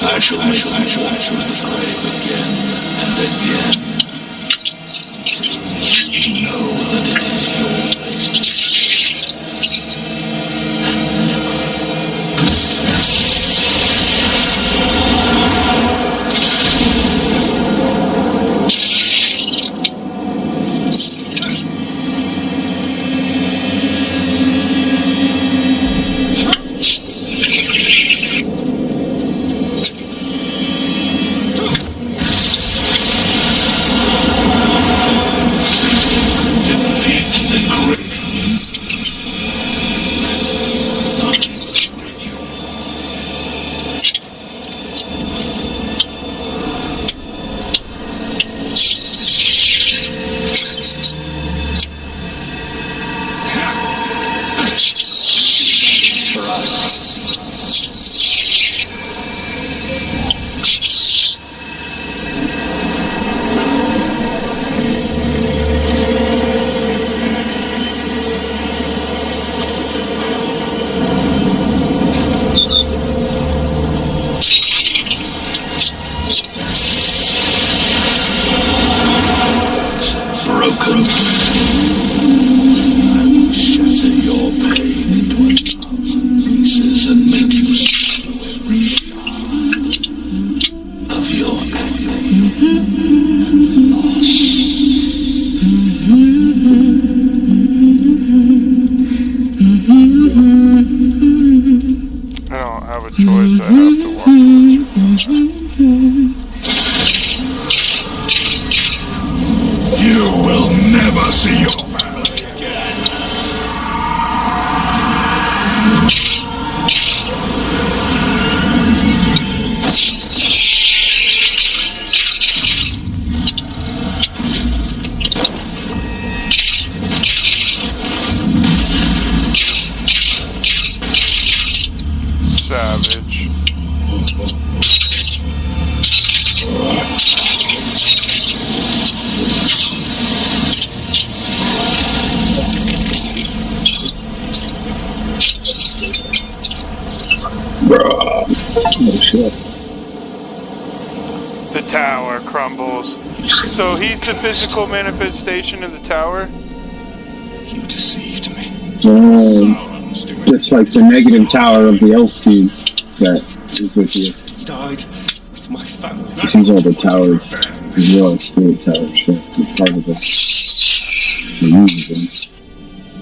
I shall make you walk through the grave again and again till you know that it is your place to stay and broken. I will shatter your pain into 1,000 pieces and make you swallow every shard of your loss. I don't have a choice. I have to walk towards you. You will never see your family again. Savage. Bruh. Oh shit. The tower crumbles. So he's the physical manifestation of the tower? You deceived me. Just like the negative tower of the elf dude that is with you. Died with my family. This is all the towers as well as spirit towers. So it's part of the reason.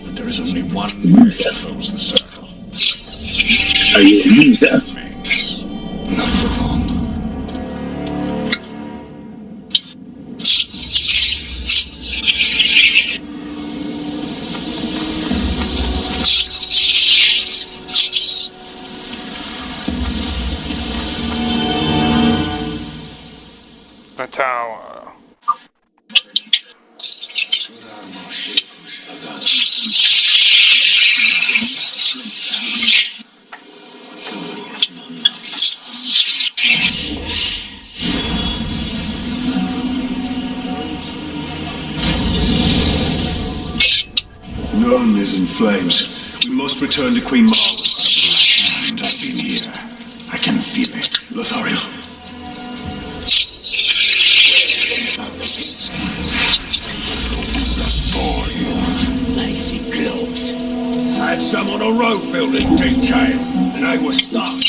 But there is only one way to close the circle. Are you a user? Not for long. The tower. None is in flames. We must return to Queen Margaret. And I've been here. I can feel it. Lothario. Lazy globes. Had some on a road building detail, and they were stuck.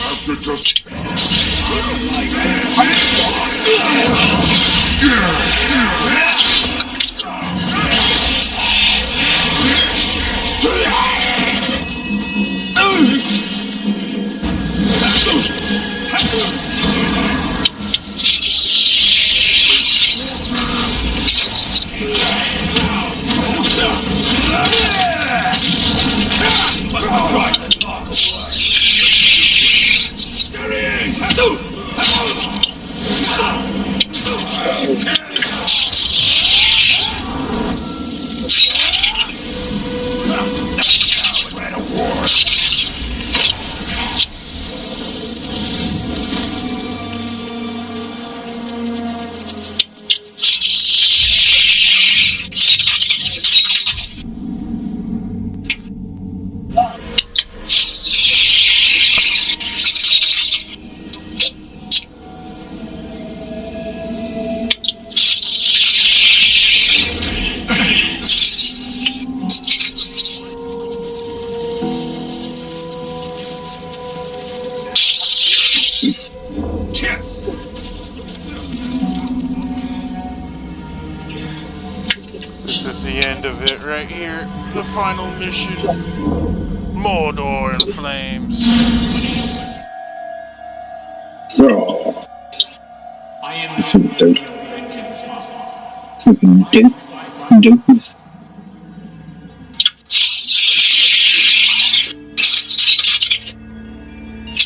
After just... This is the end of it right here. The final mission. Mordor in flames. Oh. I am That's some dope. vengeance, Father. Fucking dopeness.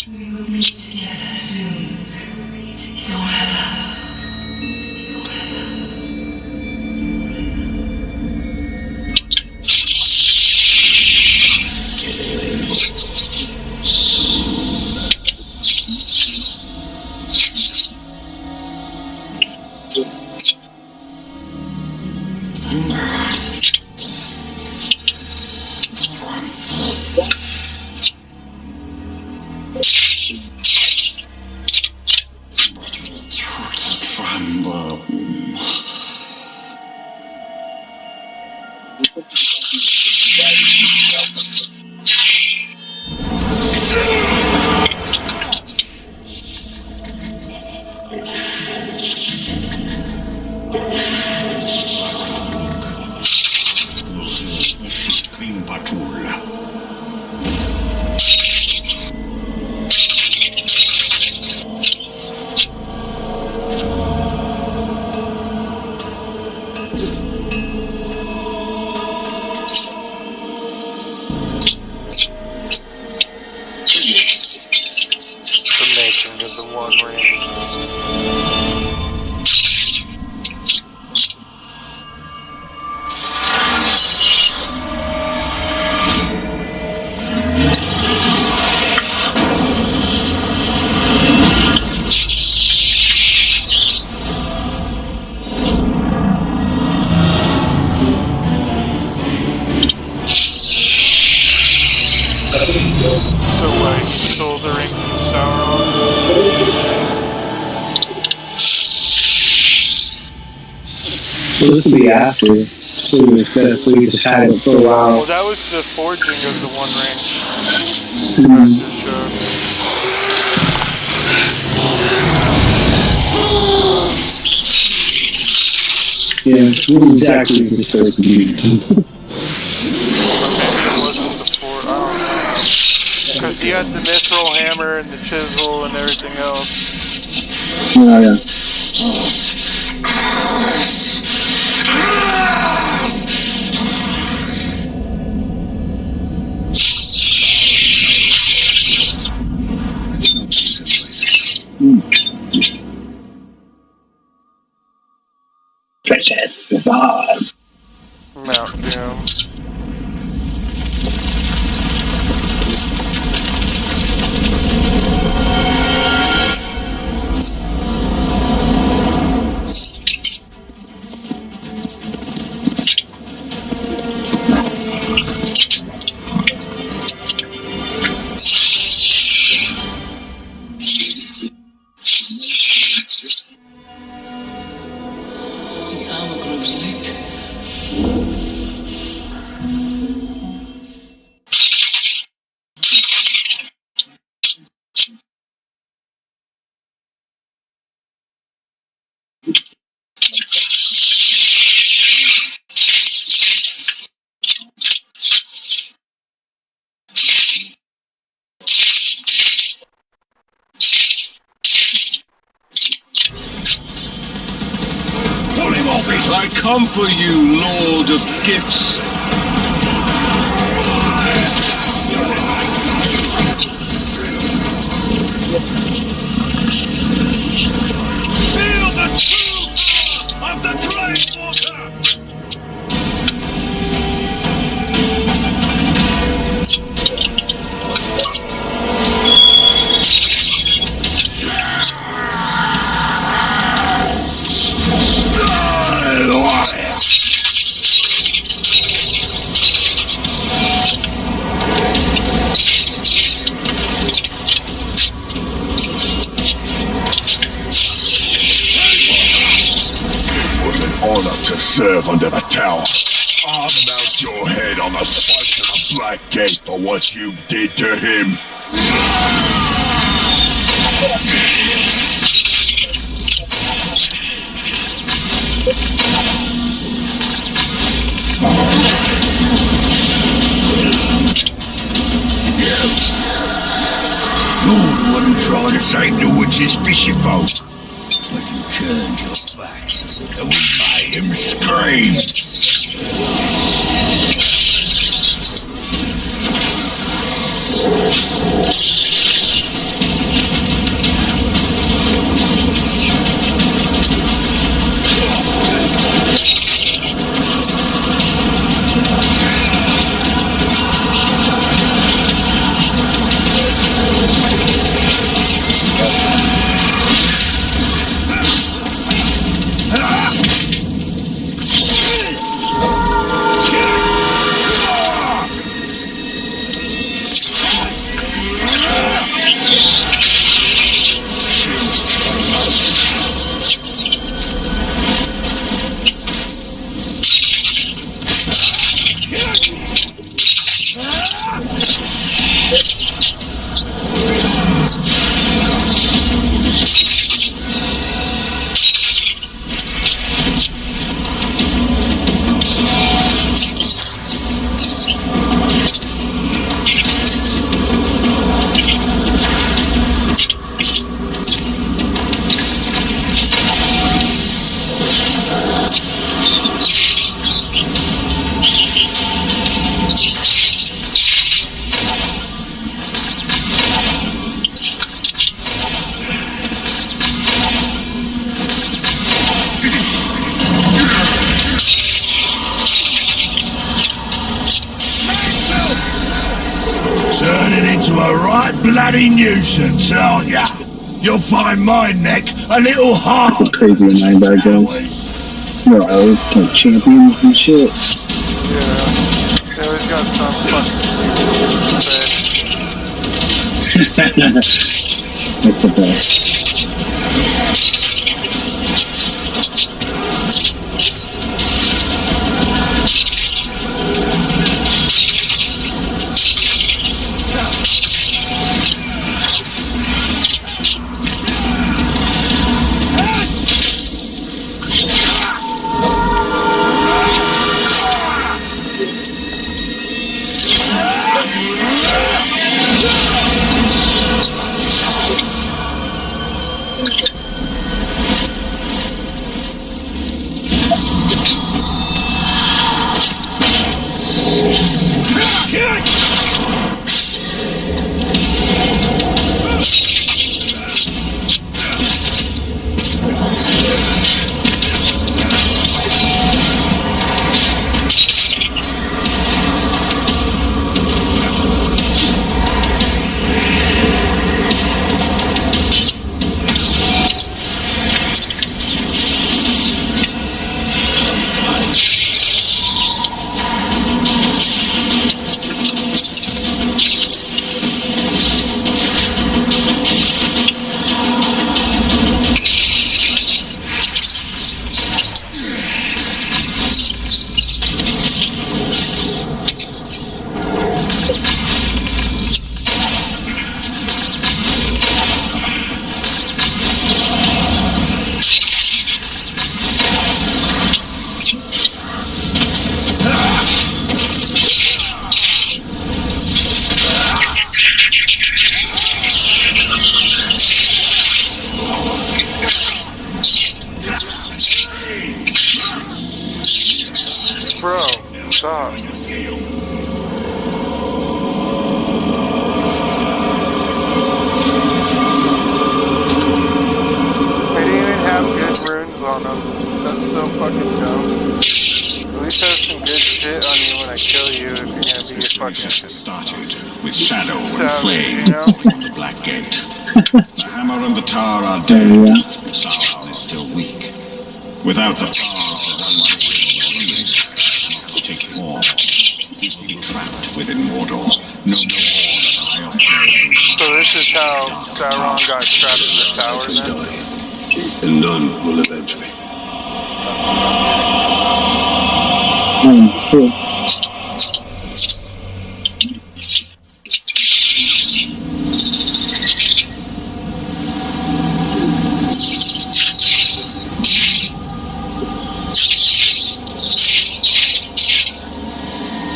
We will be together soon. Forever. Clean patrol. The making of the One Ring. So what, he stole the ring from Sauron? Well, this will be after. So we just had it for a while. Well, that was the forging of the One Ring. Just showed. Yeah, what exactly is this supposed to be? Maybe it wasn't the I don't know. Because he had the mithril hammer and the chisel and everything else. Oh, yeah. Precious sauce. Mount Doom. The armor grows lit. Pull him off his... I come for you, Lord of Gifts. Feel the true power of the great water! Honor to serve under the tower. I'll mount your head on the spikes of the Black Gate for what you did to him. You wouldn't try to save the witch's fishy folk, but you turned your back, and we made him scream. to a right bloody nuisance, aren't ya? You'll find my neck a little hard. Crazy annoying bad guys. They're always like champions and shit. Yeah. They always got some fucking That's the best. Bro, stop. They didn't even have good runes on them. That's so fucking dumb. At least have some good shit on you when I kill you if you're gonna be a fucking started with shadow and savage, flame you know? on the black gate. The hammer and the tar are dead. Sauron is still weak. Without the power of the one to take form, he will be trapped within Mordor. No more than I of flame. So this is how Sauron got trapped in the tower then? And none will avenge me. Cool.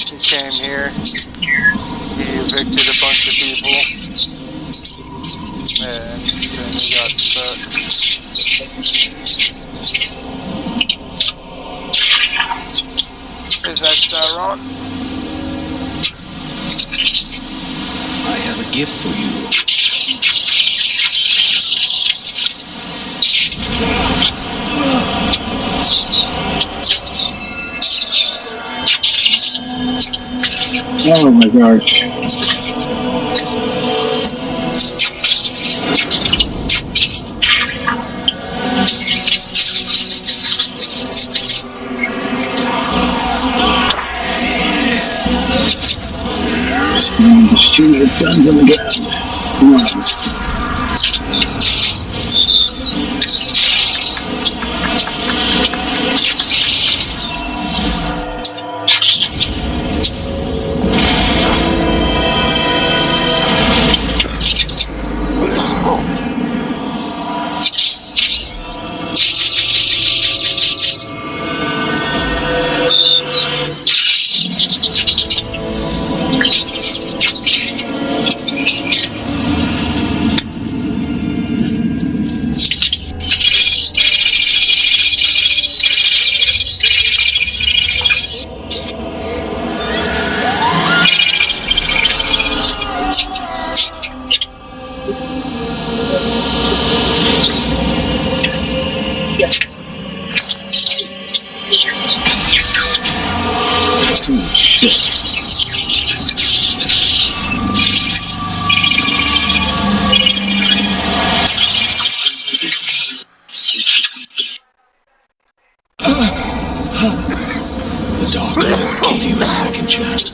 He came here, he evicted a bunch of people, and then he got stuck. Is that Sauron? I have a gift for you. Oh my gosh. There's too many guns on the ground. Come on. The Dark Lord gave you a second chance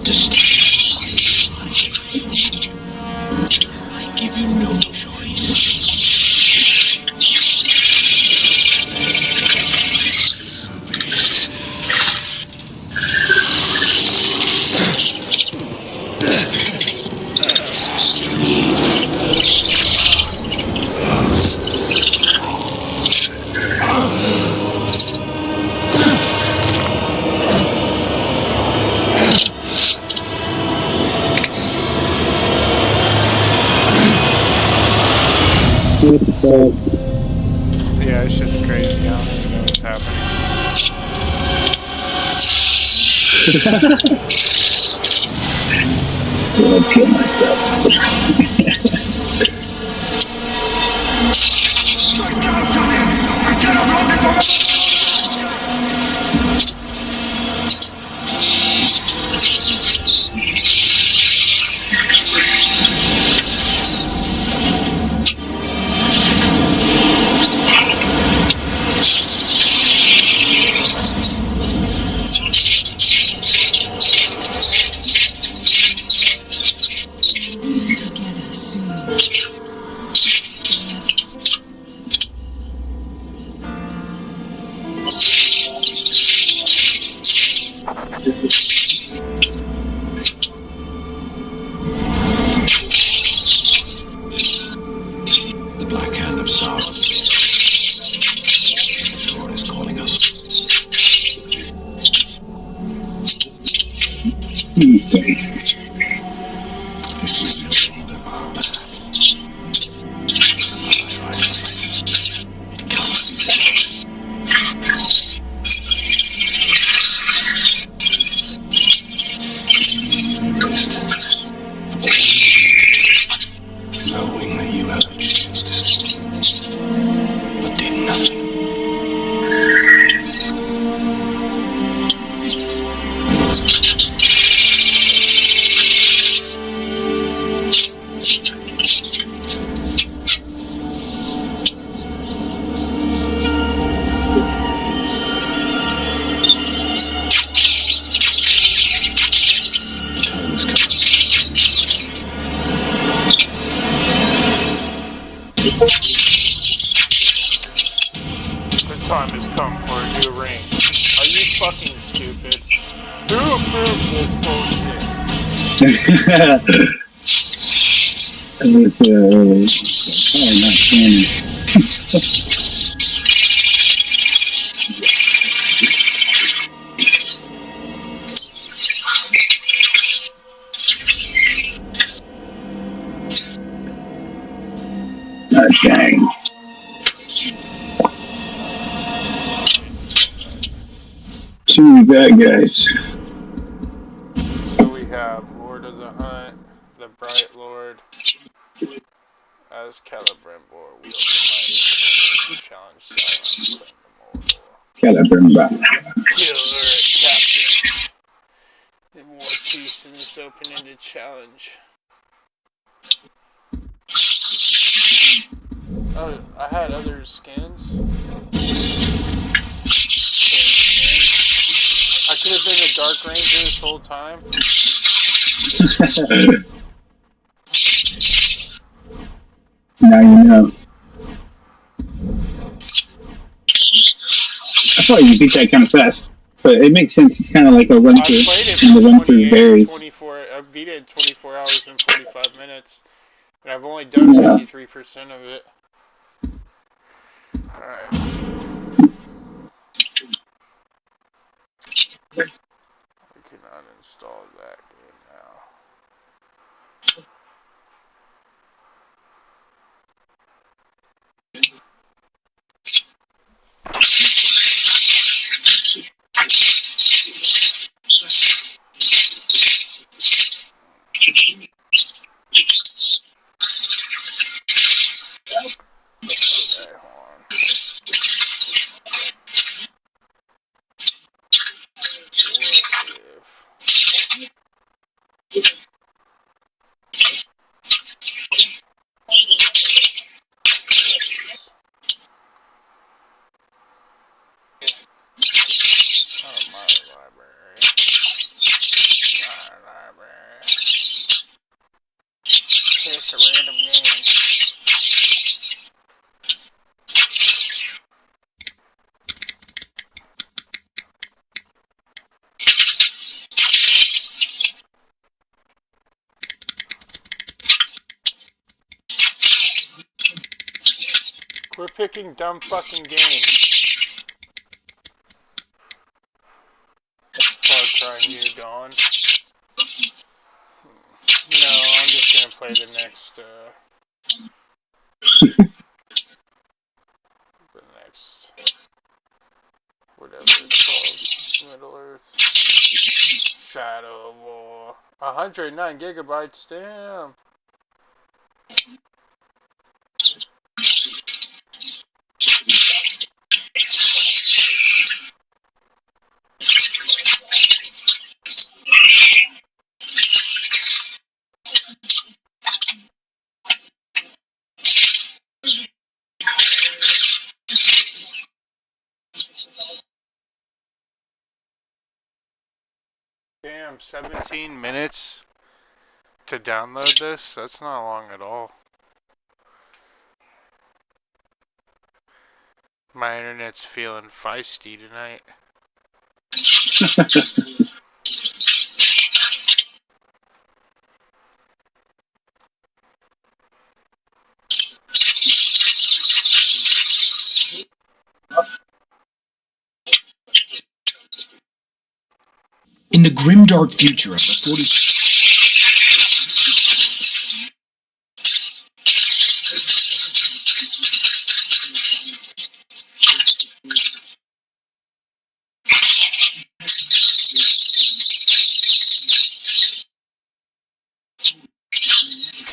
to stay. I give you no choice. Yeah, it's just crazy. I don't even know what's happening. I'll kill myself. Together soon. The Black Hand of Sauron. The Lord is calling us. This was no longer our path. It can't be done. You rest. Knowing that you had the chance to stop, but did nothing. The time has come. The time has come for a new ring. Are you fucking stupid? Who approved this bullshit? This is probably not canon. Oh, dang. Too many bad guys. So we have Lord of the Hunt, the Bright Lord, as Celebrimbor wields the mighty challenge Sauron from the Mordor. Celebrimbor. Killer captain. The war chiefs in this open-ended challenge. Oh, I had other skins. I could have been a Dark Ranger this whole time. Now you know. I thought you beat that kind of fast, but it makes sense. It's kind of like a run through, and the run through varies. I beat it in 24 hours and 45 minutes, and I've only done 53% of it. Alright. We can uninstall that game now. Okay, hold on. What if We're picking dumb fucking games. Far Cry New Dawn. No, I'm just gonna play the next, whatever it's called. Middle Earth. Shadow of War. 109 gigabytes, damn. Damn, 17 minutes to download this? That's not long at all. My internet's feeling feisty tonight. In the grimdark future of the 40...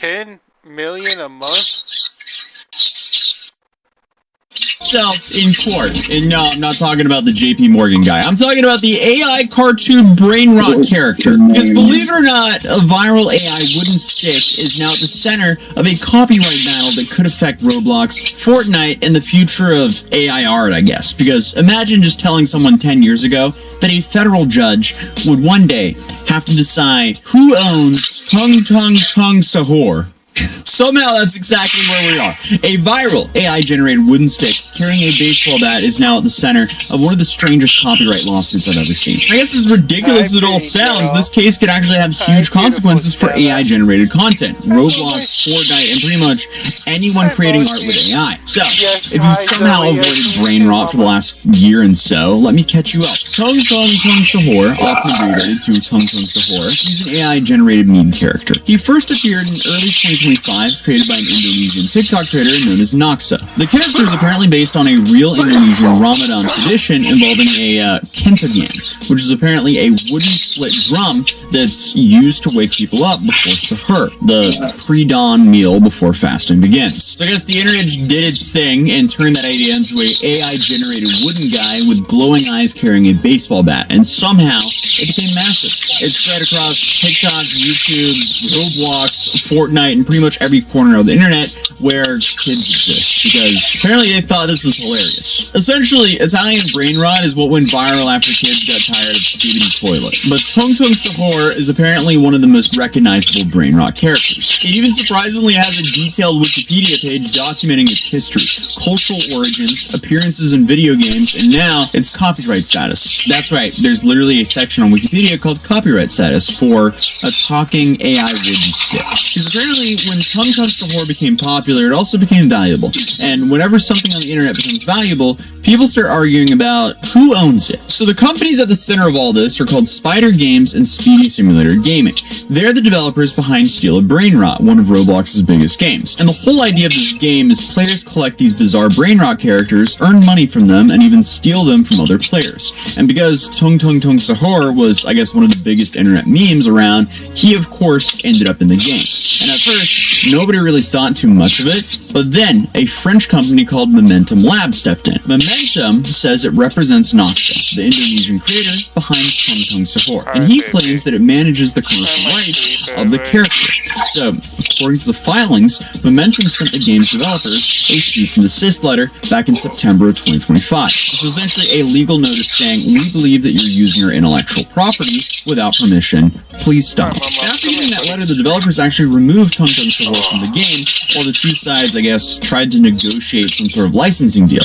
$10 million a month? In court. And no, I'm not talking about the JP Morgan guy. I'm talking about the AI cartoon brain rot character. Because believe it or not, a viral AI wooden stick is now at the center of a copyright battle that could affect Roblox, Fortnite, and the future of AI art, I guess. Because imagine just telling someone 10 years ago that a federal judge would one day have to decide who owns Tung Sahur. Somehow that's exactly where we are. A viral AI-generated wooden stick carrying a baseball bat is now at the center of one of the strangest copyright lawsuits I've ever seen. I guess as ridiculous as it all sounds, this case could actually have huge consequences for AI-generated content. Roblox, Fortnite, and pretty much anyone creating art with AI. So, if you've somehow avoided brain rot for the last year and so, let me catch you up. Tung Sahur, often abbreviated to Tung Sahur, is an AI-generated meme character. He first appeared in early 2025, created by an Indonesian TikTok creator known as Noxa. The character is apparently based on a real Indonesian Ramadan tradition involving a kentagan, which is apparently a wooden slit drum that's used to wake people up before sahur, the pre-dawn meal before fasting begins. So I guess the internet did its thing and turned that idea into a AI-generated wooden guy with glowing eyes carrying a baseball bat, and somehow it became massive. It spread across TikTok, YouTube, Roblox, Fortnite, and pretty much every corner of the internet where kids exist, because apparently they thought this was hilarious. Essentially, Italian brain rot is what went viral after kids got tired of Skibidi Toilet. But Tung Sahur is apparently one of the most recognizable brain rot characters. It even surprisingly has a detailed Wikipedia page documenting its history, cultural origins, appearances in video games, and now its copyright status. That's right, there's literally a section on Wikipedia called copyright status for a talking AI wooden stick. Because apparently when Tung Sahur became popular, it also became valuable. And whenever something on the internet becomes valuable, people start arguing about who owns it. So the companies at the center of all this are called Spider Games and Speedy Simulator Gaming. They're the developers behind Steal a Brain Rot, one of Roblox's biggest games. And the whole idea of this game is players collect these bizarre brain rot characters, earn money from them, and even steal them from other players. And because Tung Sahur was, I guess, one of the biggest internet memes around, he of course ended up in the game. And at first, nobody really thought too much of it, but then a French company called Momentum Lab stepped in. Momentum says it represents Noxa, the Indonesian creator behind Tung Sahur, and he claims that it manages the commercial rights of the character. So, according to the filings, Momentum sent the game's developers a cease and desist letter back in September of 2025. This was essentially a legal notice saying, we believe that you're using our intellectual property without permission. Please stop. After reading that letter, the developers actually removed Tung Sahur from the game, while the two sides, I guess, tried to negotiate some sort of licensing deal.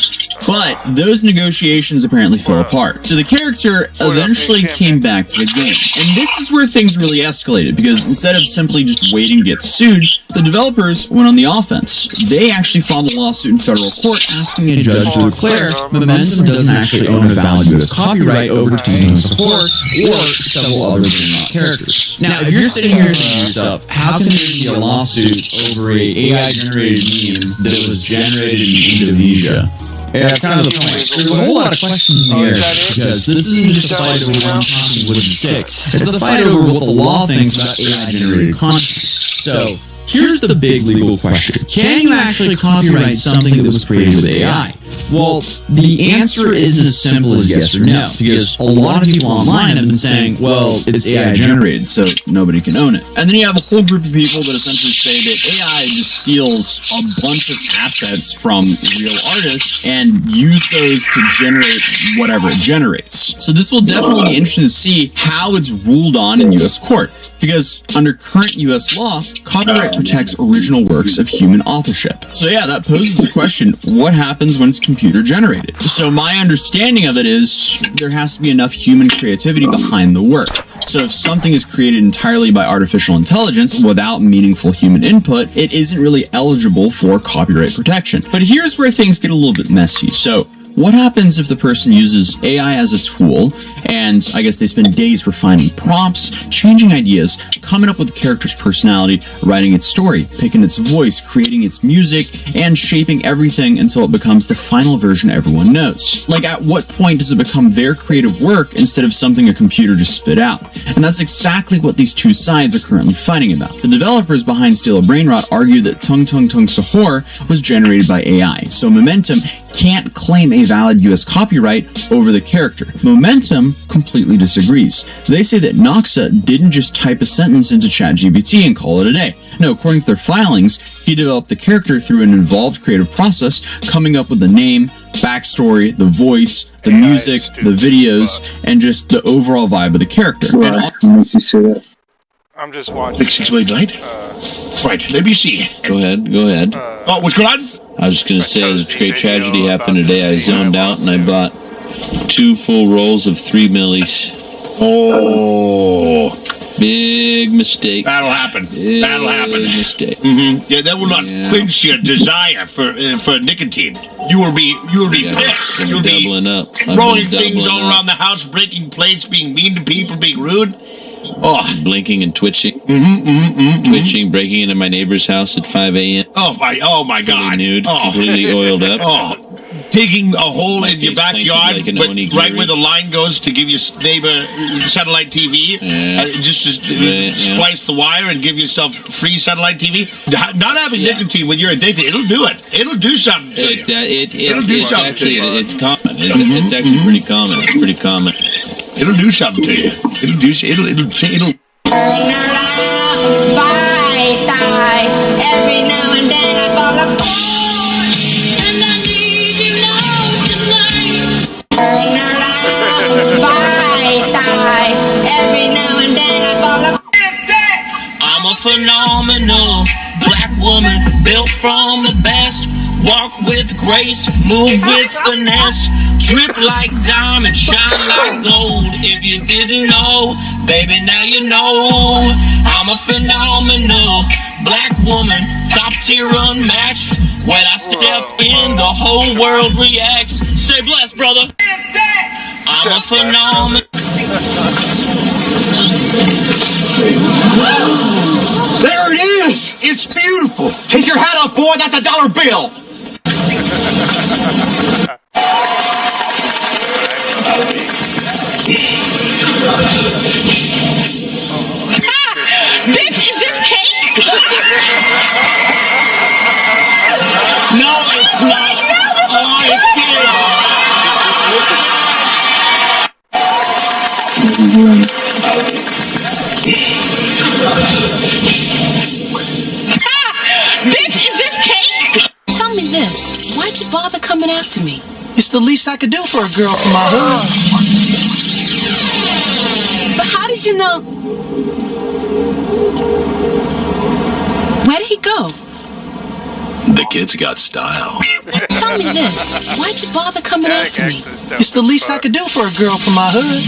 But those negotiations apparently fell apart. So the character eventually came back to the game. And this is where things really escalated, because instead of simply just waiting to get sued, the developers went on the offense. They actually filed a lawsuit in federal court asking a judge to declare Momentum doesn't actually own a valid US copyright over Tung Support or several other Brainrot characters. Now, if you're sitting here thinking to yourself, how can there be a lawsuit over a AI-generated meme that was generated in Indonesia? Yeah, that's kind of the point. There's a whole lot of questions in the air, because this isn't just a fight over one talking wooden stick. It's a fight over what the law thinks about AI-generated content. So, here's the big legal question. Can you actually copyright something that was created with AI? Well, the answer isn't as simple as yes or no, because a lot of people online have been saying, well, it's AI generated, so nobody can own it. And then you have a whole group of people that essentially say that AI just steals a bunch of assets from real artists and use those to generate whatever it generates. So this will definitely be interesting to see how it's ruled on in US court, because under current US law, copyright protects original works of human authorship. So yeah, that poses the question, what happens when it's computer generated? So my understanding of it is there has to be enough human creativity behind the work. So if something is created entirely by artificial intelligence without meaningful human input, it isn't really eligible for copyright protection. But here's where things get a little bit messy. So what happens if the person uses AI as a tool, and I guess they spend days refining prompts, changing ideas, coming up with the character's personality, writing its story, picking its voice, creating its music, and shaping everything until it becomes the final version everyone knows? Like, at what point does it become their creative work instead of something a computer just spit out? And that's exactly what these two sides are currently fighting about. The developers behind Steal a Brainrot argue that Tung Sahur was generated by AI, so Momentum can't claim a valid US copyright over the character. Momentum completely disagrees. They say that Noxa didn't just type a sentence into ChatGPT and call it a day. No, according to their filings, he developed the character through an involved creative process, coming up with the name, backstory, the voice, the music, the videos, and just the overall vibe of the character. I'm just watching. Big 6 blade light? Right, let me see. Go ahead. Oh, what's going on? I was just going to say, a great tragedy happened today. I zoned out and I bought 2 full rolls of 3 millis. Oh. Big mistake. That'll happen. Big mistake. Mm-hmm. Yeah, that will not quench your desire for nicotine. You will be pissed. You'll be doubling up. Throwing things all around the house, breaking plates, being mean to people, being rude. Oh. Blinking and twitching. Twitching, breaking into my neighbor's house at 5 a.m. Oh my God. Nude, completely oiled up. Oh. Digging a hole in your backyard, like right where the line goes to give your neighbor satellite TV. Just splice the wire and give yourself free satellite TV. Not having nicotine when you're addicted, it'll do it. It'll do something to you. It's common. It's actually pretty common. It's pretty common. It'll do something to you. It'll. Every now and then I fall apart, and I need you now tonight. Turn around, die. Every now and then I fall apart. I'm a phenomenal black woman, built from the best. Walk with grace, move with finesse. Drip like diamond, shine like gold. If you didn't know, baby, now you know. I'm a phenomenal black woman, top tier unmatched. When I step in, the whole world reacts. Stay blessed, brother. I'm a phenomenal. There it is! It's beautiful! Take your hat off, boy, that's a $1 bill! Bitch, is this cake? No, it's not. Oh, it's Bitch, is this cake? Tell me this. Why'd you bother coming after me? It's the least I could do for a girl from my hood. But how did you know? Where did he go? The kid's got style. Tell me this. Why'd you bother coming after me? It's the least I could do for a girl from my hood.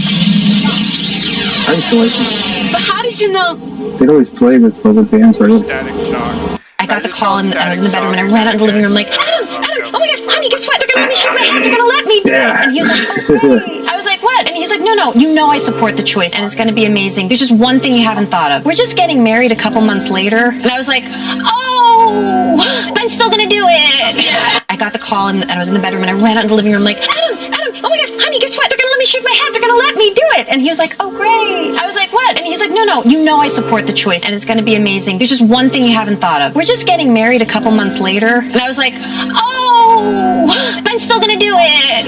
I used to like them. But how did you know? They'd always play with other bands. Static Shock. I got the call and I was in the bedroom and I ran out of the living room like, Adam, oh my god, honey, guess what? They're gonna let me shake my head. They're gonna let me do it. And he was like, oh, great. I was like, what? And he's like, no, you know I support the choice and it's gonna be amazing. There's just one thing you haven't thought of. We're just getting married a couple months later. And I was like, oh, I'm still gonna do it. I got the call and I was in the bedroom and I ran out of the living room like, Adam, oh my god, honey, guess what? They're gonna let me shake my head. They're gonna let me do it. And he was like, oh, great. I was like, what? And he's like, no, you know I support the choice and it's gonna be amazing. There's just one thing you haven't thought of. We're just getting married a couple months later. And I was like, oh, I'm still gonna do it.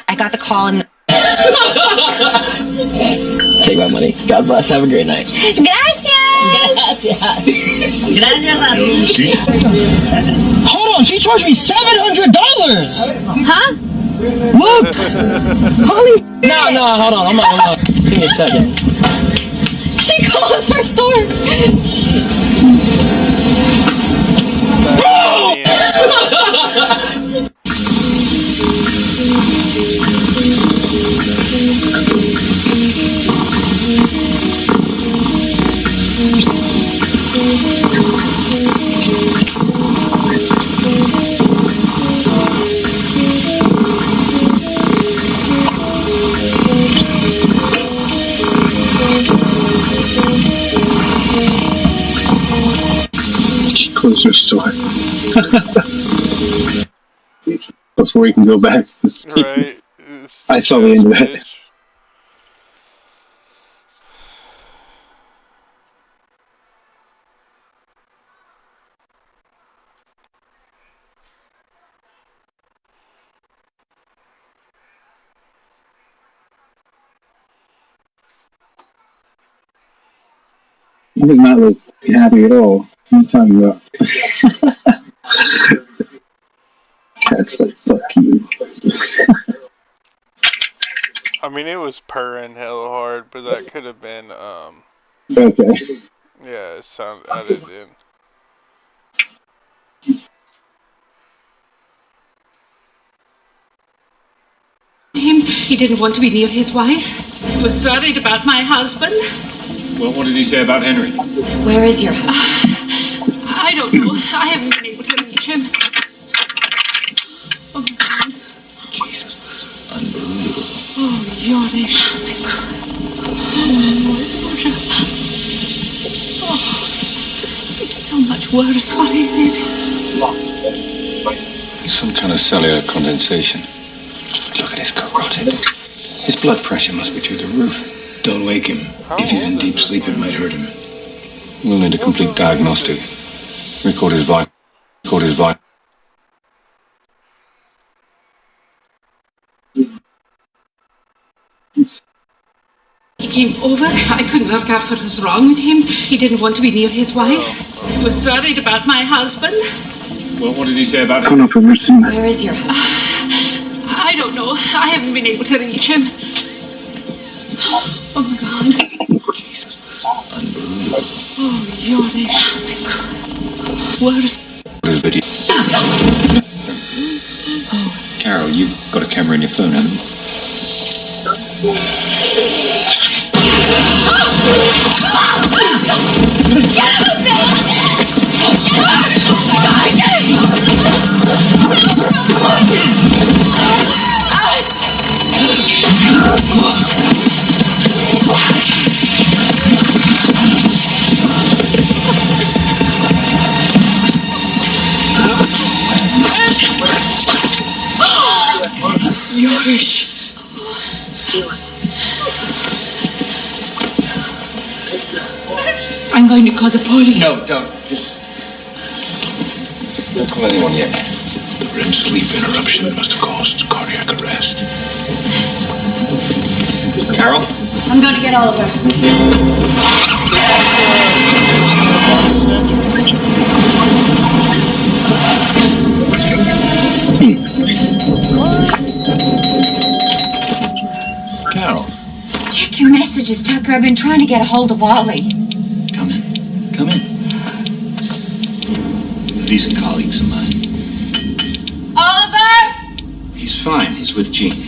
I got the call and take my money. God bless. Have a great night. Gracias. Hold on, she charged me $700. Huh? Look. Holy. No, hold on. I'm not. Give me a second. She closed her store. Close their store. Before you can go back. Right. I saw the end of that. I did not look happy at all. What are you talking about? That's like, fuck you. I mean, it was purring hella hard, but that could have been, Okay. yeah, it sounded added in. He didn't want to be near his wife. He was worried about my husband. Well, what did he say about Henry? Where is your husband? I don't know. I haven't been able to reach him. Oh, God. Jesus. Unbelievable. Oh, Yorish. Oh, it's so much worse. What is it? Some kind of cellular condensation. Look at his carotid. His blood pressure must be through the roof. Don't wake him. If he's in deep sleep, it might hurt him. We'll need a complete diagnostic. Record his vital. He came over. I couldn't work out what was wrong with him. He didn't want to be near his wife. He was worried about my husband. Well, what did he say about Henry? Where is your husband? I don't know. I haven't been able to reach him. Oh, my God. Jesus. Unbelievable. Oh, Yorish. Worse. His video. Carol, you've got a camera in your phone, haven't you? Yorish. I'm going to call the police. No, don't. Just... Don't call anyone yet. The REM sleep interruption must have caused cardiac arrest. Carol? I'm going to get Oliver. Carol? Check your messages, Tucker. I've been trying to get a hold of Ollie. Come in. These are colleagues of mine. He's fine. He's with Jean.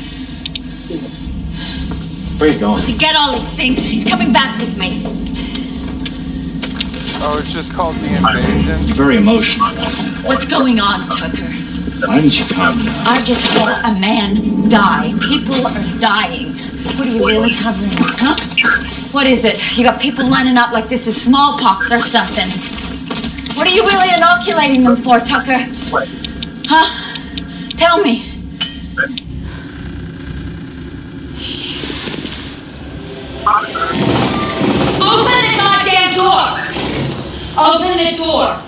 Where are you going? To get all these things, he's coming back with me. Oh, it's just called the invasion. You're very emotional. What's going on, Tucker? Why didn't you calm down? I just saw a man die. People are dying. What are you really covering up, huh? What is it? You got people lining up like this is smallpox or something. What are you really inoculating them for, Tucker? Huh? Tell me. Open the goddamn door! Open the door!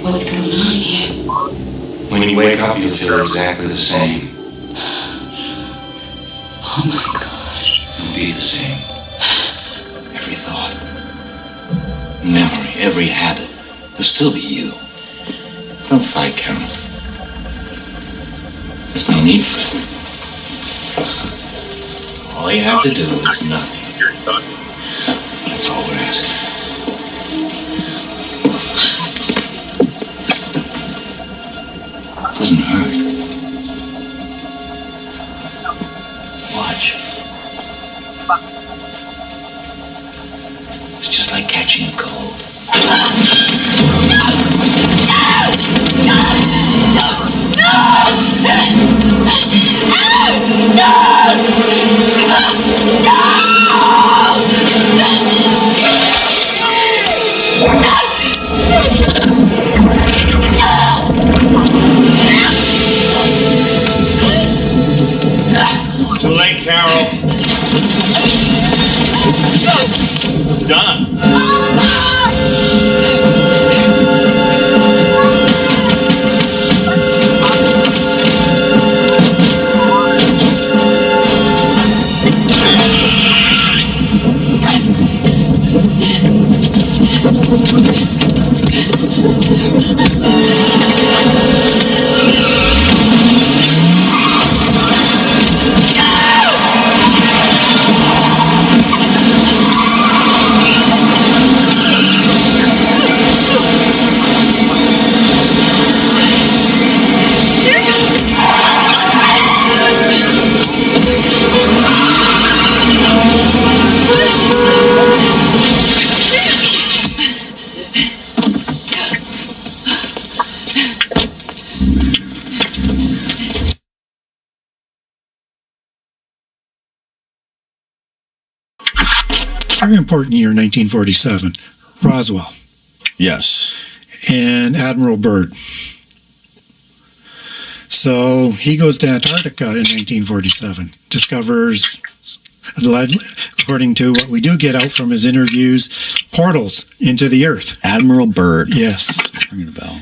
What's going on here? When you wake up, you'll feel exactly the same. Oh my God. You'll be the same. Every thought, memory, every habit. There'll still be you. Don't fight, Carol. There's no need for it. All you have to do is nothing. That's all we're asking. Doesn't hurt. Watch. It's just like catching a cold. Too late, Carol. It's done. Very important year, 1947. Roswell. Yes. And Admiral Byrd. So he goes to Antarctica in 1947, discovers, according to what we do get out from his interviews, portals into the Earth. Admiral Byrd. Yes. Ringing a bell.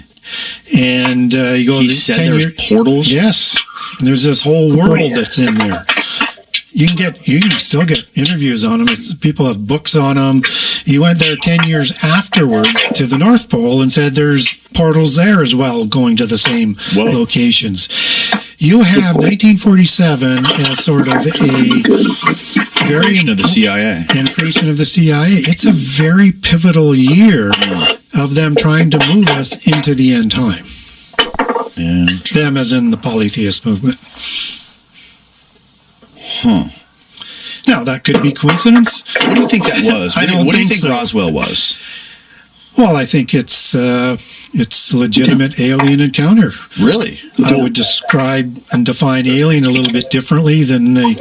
And he goes. He said there's portals? Yes. And there's this whole world that's in there. You can still get interviews on him. People have books on him. He went there 10 years afterwards to the North Pole and said there's portals there as well going to the same locations. You have 1947 as sort of a very creation of the CIA. And creation of the CIA. It's a very pivotal year of them trying to move us into the end time. Yeah. Them as in the polytheist movement. Huh. Now, that could be coincidence. What do you think that was? What do you think so. Roswell was? Well, I think it's a legitimate alien encounter. Really? I would describe and define alien a little bit differently than the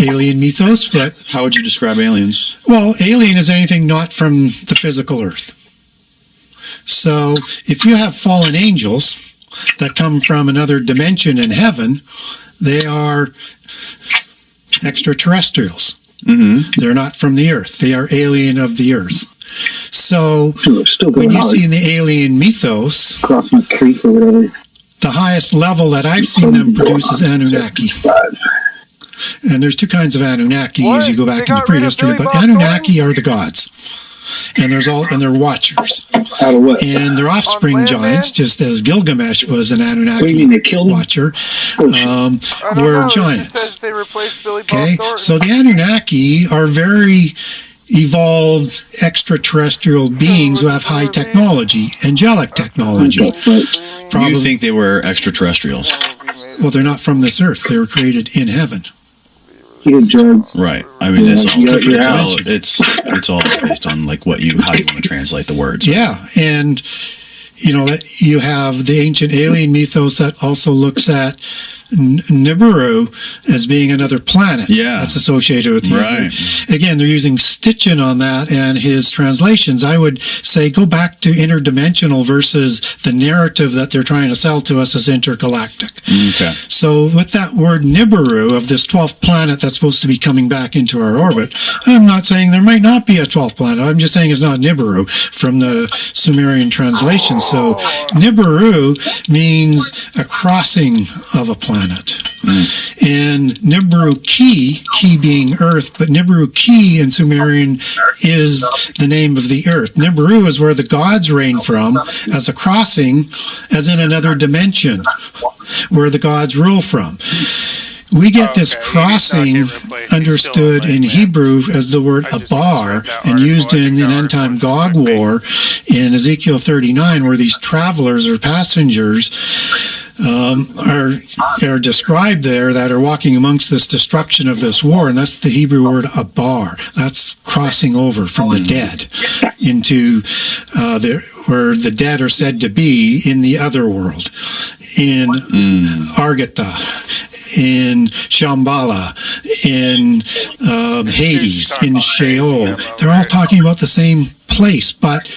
alien mythos, but... How would you describe aliens? Well, alien is anything not from the physical Earth. So, if you have fallen angels that come from another dimension in heaven, they are extraterrestrials. Mm-hmm. They're not from the Earth. They are alien of the Earth. So when you see in the alien mythos, Crossing the creek or whatever, the highest level that I've seen them produce is Anunnaki. And there's two kinds of Anunnaki as you go back into prehistory, but the Anunnaki are the gods. and they're watchers. Out of what? And their offspring giants, just as Gilgamesh was an Anunnaki watcher, were giants. They replaced Billy Bob Okay, Thornton. so the Anunnaki are very evolved extraterrestrial beings who have high technology, angelic technology. You think they were extraterrestrials? Well, they're not from this earth. They were created in heaven. Right. I mean, it's all different. It's all based on like how you want to translate the words. Yeah, and you have the ancient alien mythos that also looks at Nibiru as being another planet that's associated with Hebrew. Right. Again, they're using Stitchin on that and his translations. I would say go back to interdimensional versus the narrative that they're trying to sell to us as intergalactic. Okay. So with that word Nibiru of this 12th planet that's supposed to be coming back into our orbit, I'm not saying there might not be a 12th planet. I'm just saying it's not Nibiru from the Sumerian translation. So Nibiru means a crossing of a planet. And Nibiru Ki being earth, but Nibiru Ki in Sumerian is the name of the earth. Nibiru is where the gods reign from as a crossing, as in another dimension, where the gods rule from. We get this crossing understood in Hebrew as the word abar and used in an end-time Gog war in Ezekiel 39, where these travelers or passengers are described there that are walking amongst this destruction of this war, and that's the Hebrew word abar. That's crossing over from the dead into where the dead are said to be in the other world, in Argata, in Shambhala, in Hades, in Sheol. They're all talking about the same place, but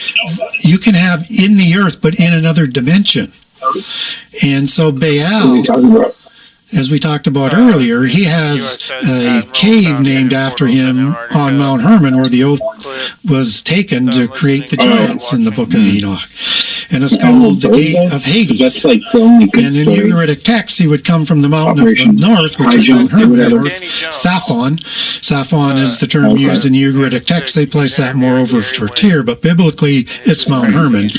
you can have in the earth, but in another dimension. And so Baal, as we talked about earlier, he has a cave named after him on Mount Hermon, where the oath was taken to create the giants in the Book of Enoch. And it's called the Gate of Hades. And in Ugaritic texts, he would come from the mountain of the north, which is Mount Hermon, north, Saphon. Saphon is the term used in Ugaritic texts. They place that more over for Tyr, but biblically, it's Mount Hermon.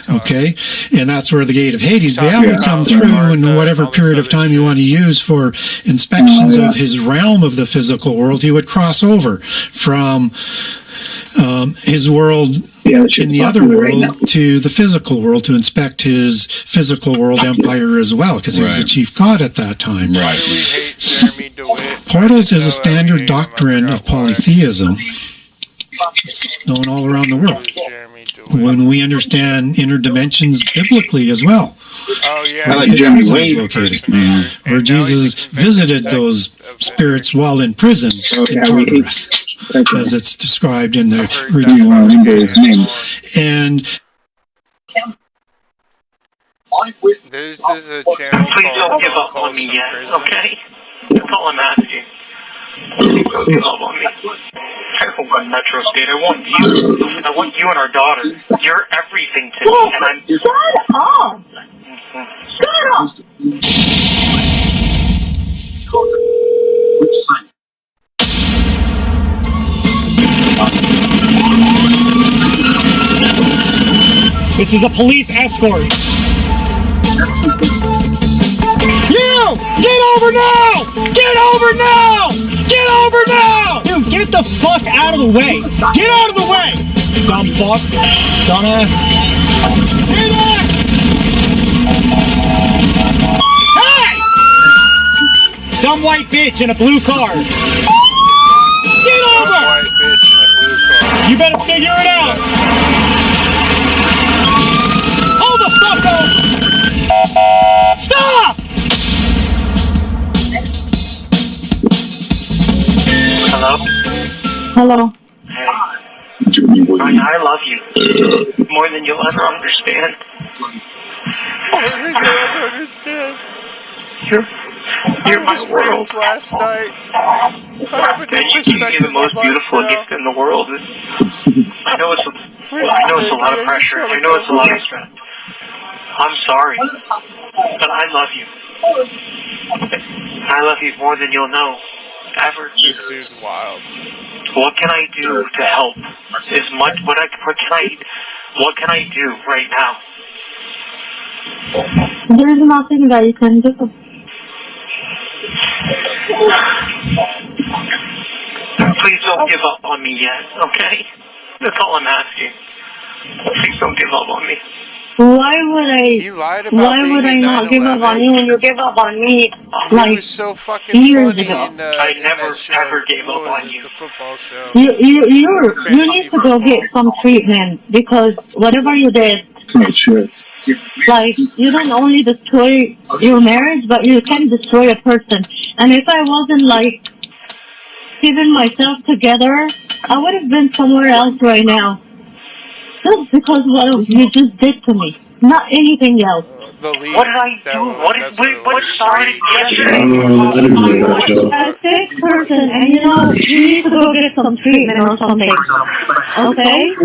Okay? And that's where the Gate of Hades. Baal would come through in whatever period of time you want to use for inspections of his realm of the physical world. He would cross over from his world in the other world to the physical world to inspect his physical world empire as well, because he was a chief god at that time. Portals is a standard doctrine of polytheism known all around the world. When we understand interdimensions biblically as well. I like Jeremy Wade. Located, where Jesus visited those spirits while in prison in Tartarus, as it's described in the original. And this is a channel. Please don't give up on me yet, okay? That's all I'm asking. Please don't give up on me. I don't want Metro State. I want you. I want you and our daughter. You're everything to me, and I'm... Shut up! Shut up! This is a police escort. You! Get over now! Get over now! Get over now! Dude, get the fuck out of the way! Get out of the way! Dumb fuck. Dumbass. Hey there! Hey! Dumb white bitch in a blue car. Get over! White bitch in a blue car. You better figure it out! Hold the fuck up! Stop! Hello? Hello. Hey. I love you. More than you'll ever understand. More than you'll ever understand. You're my world. Last night. And you give me the most beautiful gift in the world. I know it's a lot of pressure. I know it's a lot of stress. I'm sorry. But I love you. I love you more than you'll know. Ever. This dude's wild. What can I do to help? What can I do right now? There's nothing that you can do. Please don't give up on me yet, okay? That's all I'm asking. Please don't give up on me. Why would I not give up on you when you give up on me like was so fucking years funny ago? I never ever gave up on you. The football show. You need to go get some treatment because whatever you did, like you don't only destroy your marriage, but you can destroy a person. And if I wasn't like keeping myself together, I would have been somewhere else right now. Just because what you just did to me, not anything else. What did I do? What started yesterday? A sick person, and you need to go get some treatment or something. Okay? I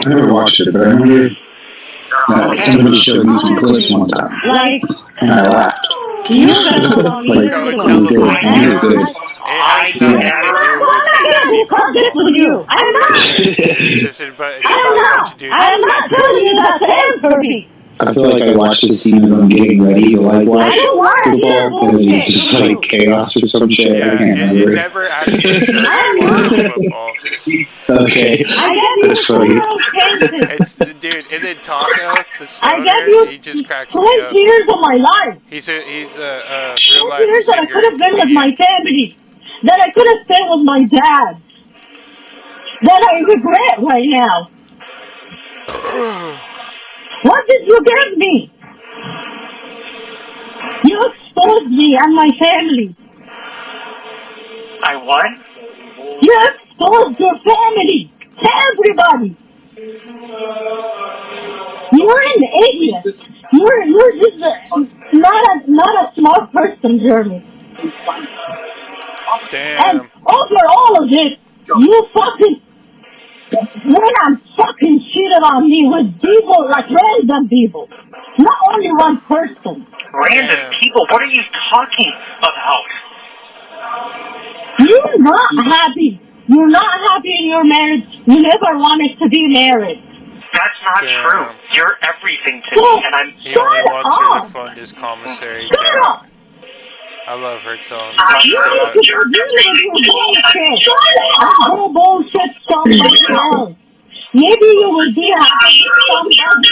never watched it, but I remember somebody showed me some clips one time. Like, and I laughed. you better tell me Like, good. I'm not this with you. I'm not. I'm not telling you that to answer me. I feel like I watched the scene of them getting ready to like watch football, and it's just like chaos or some shit. I can't remember. It never actually showed football. Okay, that's funny. Dude, and then Taco, the stoner, he just cracks me 20 up. years of my life. He's a real 20 life years that I could have been with my family, that I could have spent with my dad, that I regret right now. What did you give me? You exposed me and my family. I what? You exposed your family to everybody. You're an idiot. You're just not a smart person, Jeremy. Damn. And over all of this, you fucking went and fucking cheated on me with people, like random people. Not only one person. Random people? What are you talking about? You're not happy. You're not happy in your marriage. You never wanted to be married. That's not true. You're everything to me, and I'm... He only wants her to fund his commissary. Shut up! I love her tone. You need to do bullshit. Go bullshit somebody else. Maybe you will be happy with somebody else.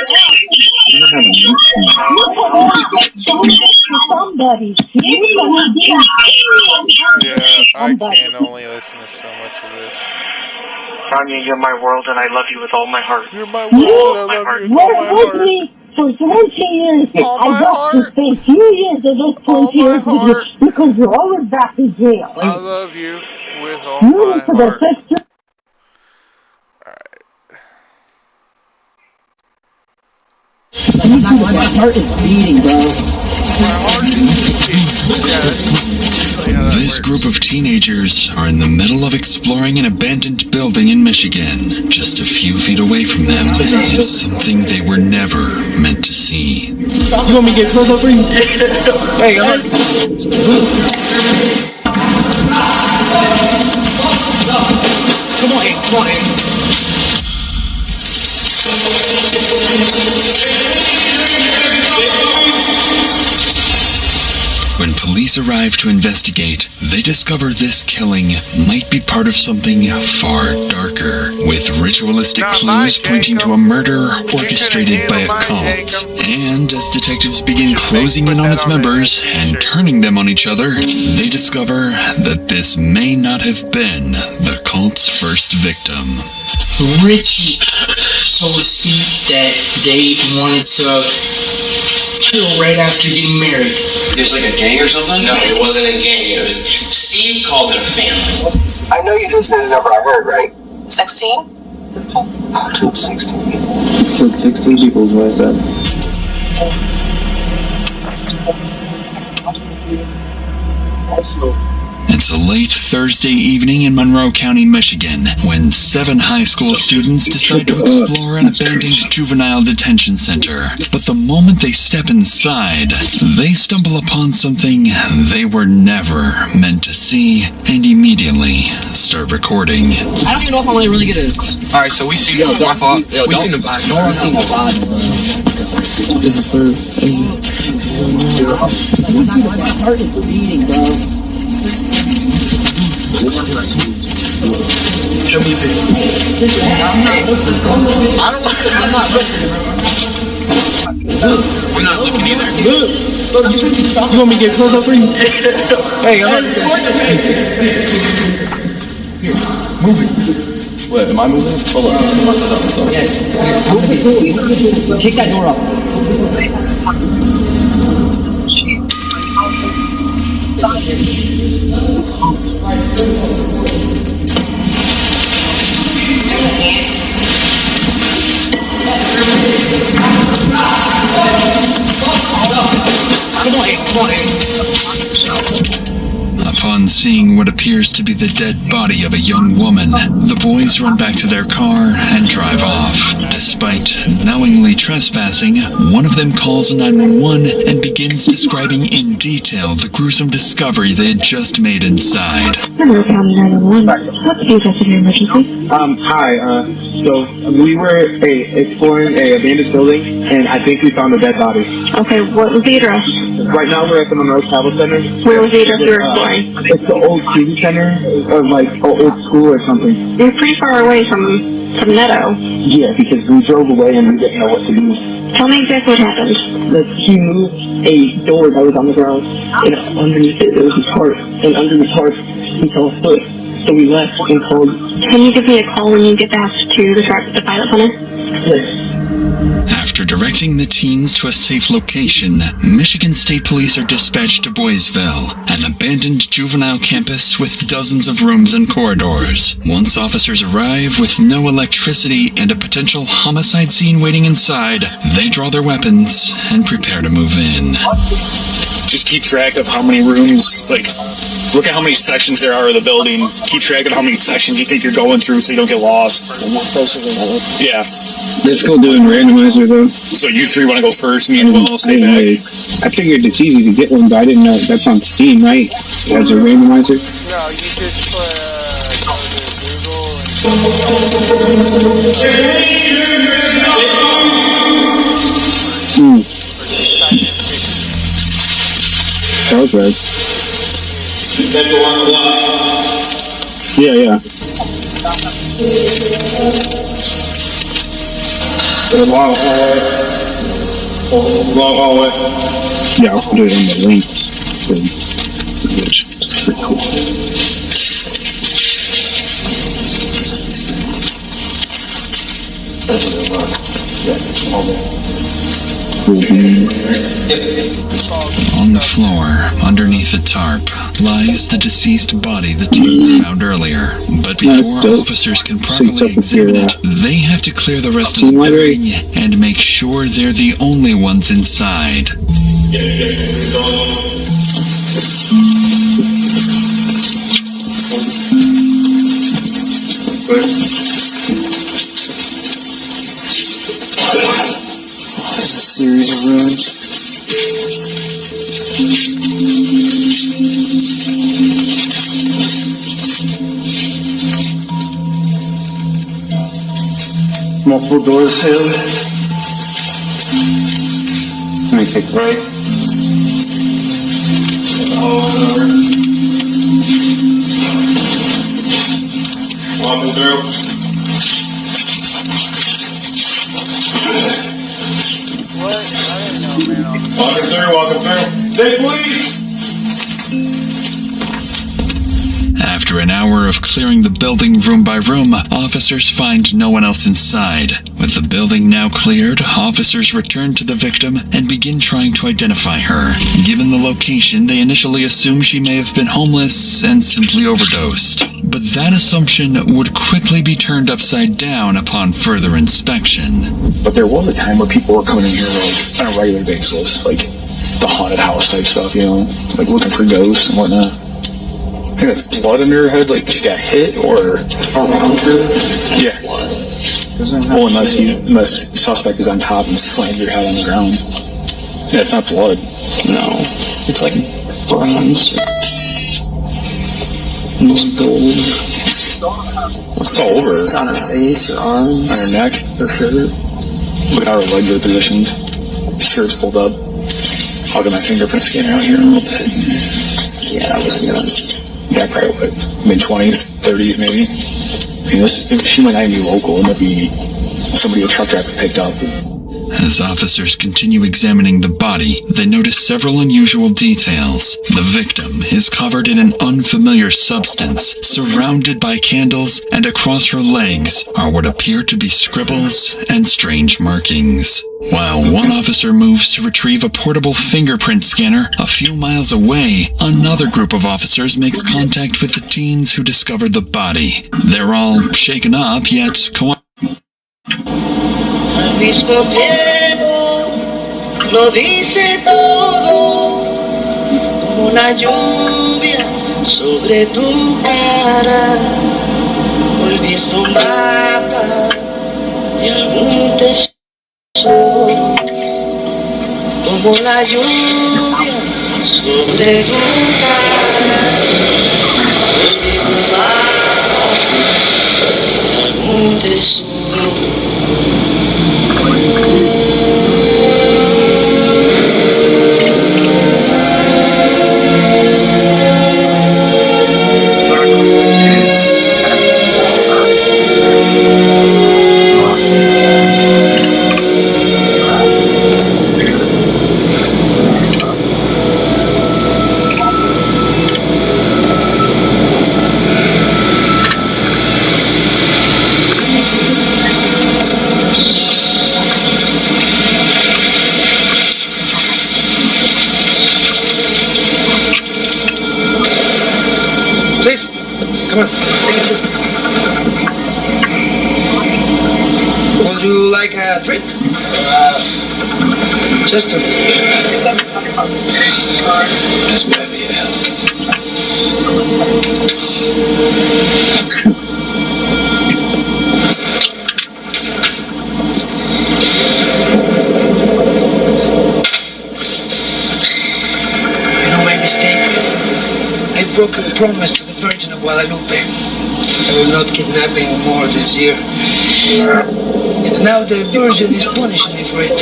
You can bullshit somebody. Maybe you will be happy with somebody. I can only listen to so much of this. Rania, you're my world, and I love you with all my heart. You're my You world, I love you with all my were with heart. me for 20 years. I got to spend 2 years of those 20 years with you because you're always back in jail. I love you with all You my need to heart. fix your... My heart is beating, bro. This group of teenagers are in the middle of exploring an abandoned building in Michigan. Just a few feet away from them is something they were never meant to see. You want me to get close up for you? Hey, come on. Come on, Hank. Come on, Hank. When police arrive to investigate, they discover this killing might be part of something far darker, with ritualistic clues pointing to a murder orchestrated by a cult. And as detectives begin closing in on its members and turning them on each other, they discover that this may not have been the cult's first victim. Richie told Steve that they wanted to kill right after getting married. It was like a gang or something? No, it wasn't a gang. Steve called it a family. I know you didn't say the number I heard, right? 16? I took 16 people. Killed 16 people is what I said. It's a late Thursday evening in Monroe County, Michigan, when 7 high school students decide to explore an abandoned juvenile detention center. But the moment they step inside, they stumble upon something they were never meant to see and immediately start recording. I don't even know if I'm gonna really get it. Alright, so we seen the body. We seen the body. This is for. My heart is bleeding, bro. Show me a picture. I'm not looking either. You want me to get close up for you? Hey, I'm Here, move it. What, am I moving? Hold on. Yes. Kick that door off. Upon seeing what appears to be the dead body of a young woman, the boys run back to their car and drive off. Despite knowingly trespassing, one of them calls 911 and begins describing in detail the gruesome discovery they had just made inside. Hello, County 911. What's the address of your emergency? Hi, so we were exploring a abandoned building, and I think we found a dead body. Okay, what was the address? Right now we're at the Monroe Travel Center. Where was the address you were exploring? It's the old student center, or like old school or something. You're pretty far away from Netto. Yeah, because we drove away and we didn't know what to do. Tell me exactly what happened. He moved a door that was on the ground, and underneath it, there was his heart, and under his heart, he saw a foot. So we left and called. Can you give me a call when you get back to the pilot center? Yes. After directing the teens to a safe location, Michigan State Police are dispatched to Boysville, an abandoned juvenile campus with dozens of rooms and corridors. Once officers arrive with no electricity and a potential homicide scene waiting inside, they draw their weapons and prepare to move in. Just keep track of how many rooms, look at how many sections there are of the building. Keep track of how many sections you think you're going through so you don't get lost. Yeah. Let's go doing randomizer though. So you three want to go first, me and Will stay back. I figured it's easy to get one, but I didn't know that's on Steam, right? As a randomizer. No, you just put go to Google That was right. Yeah. Long hallway. Yeah, I'll put it in the links. Which is pretty cool. On the floor, underneath the tarp, lies the deceased body the teens found earlier. But before officers can properly examine it, they have to clear the rest of the building and make sure they're the only ones inside. There's a series of rooms. Multiple doors sealed. Let me take right. Walking through. What? I didn't know, man. Walking through. Hey, please! After an hour of clearing the building room by room, officers find no one else inside. With the building now cleared, officers return to the victim and begin trying to identify her. Given the location, they initially assume she may have been homeless and simply overdosed. But that assumption would quickly be turned upside down upon further inspection. But there was a time where people were coming in here on a regular basis, like the haunted house type stuff, looking for ghosts and whatnot. think that's blood under her head, like she got hit, or around her. Yeah. Blood. Well, unless suspect is on top and slams your head on the ground. Yeah, it's not blood. No, it's like bronze. Gold. It's all over. It's on her face, her arms, on her neck, her shirt. Look at how her legs are positioned. Shirt's pulled up. I'll get my fingerprint scanner out here in a little bit. Yeah, that wasn't good. Yeah, probably what, mid-20s, 30s maybe. I mean, she might not even be local. It might be somebody a truck driver picked up. As officers continue examining the body, they notice several unusual details. The victim is covered in an unfamiliar substance, surrounded by candles, and across her legs are what appear to be scribbles and strange markings. While one officer moves to retrieve a portable fingerprint scanner, a few miles away, another group of officers makes contact with the teens who discovered the body. They're all shaken up, yet Al mismo tiempo lo dice todo, como la lluvia sobre tu cara, volviste un mapa de algún tesoro, como la lluvia sobre tu cara, volviste un mapa de algún tesoro. Would you like a drink? Just a That's a good idea. You know my mistake? I've broken a promise to the Virgin of Guadalupe. I will not kidnap anymore this year. And now the Virgin is punishing me for it.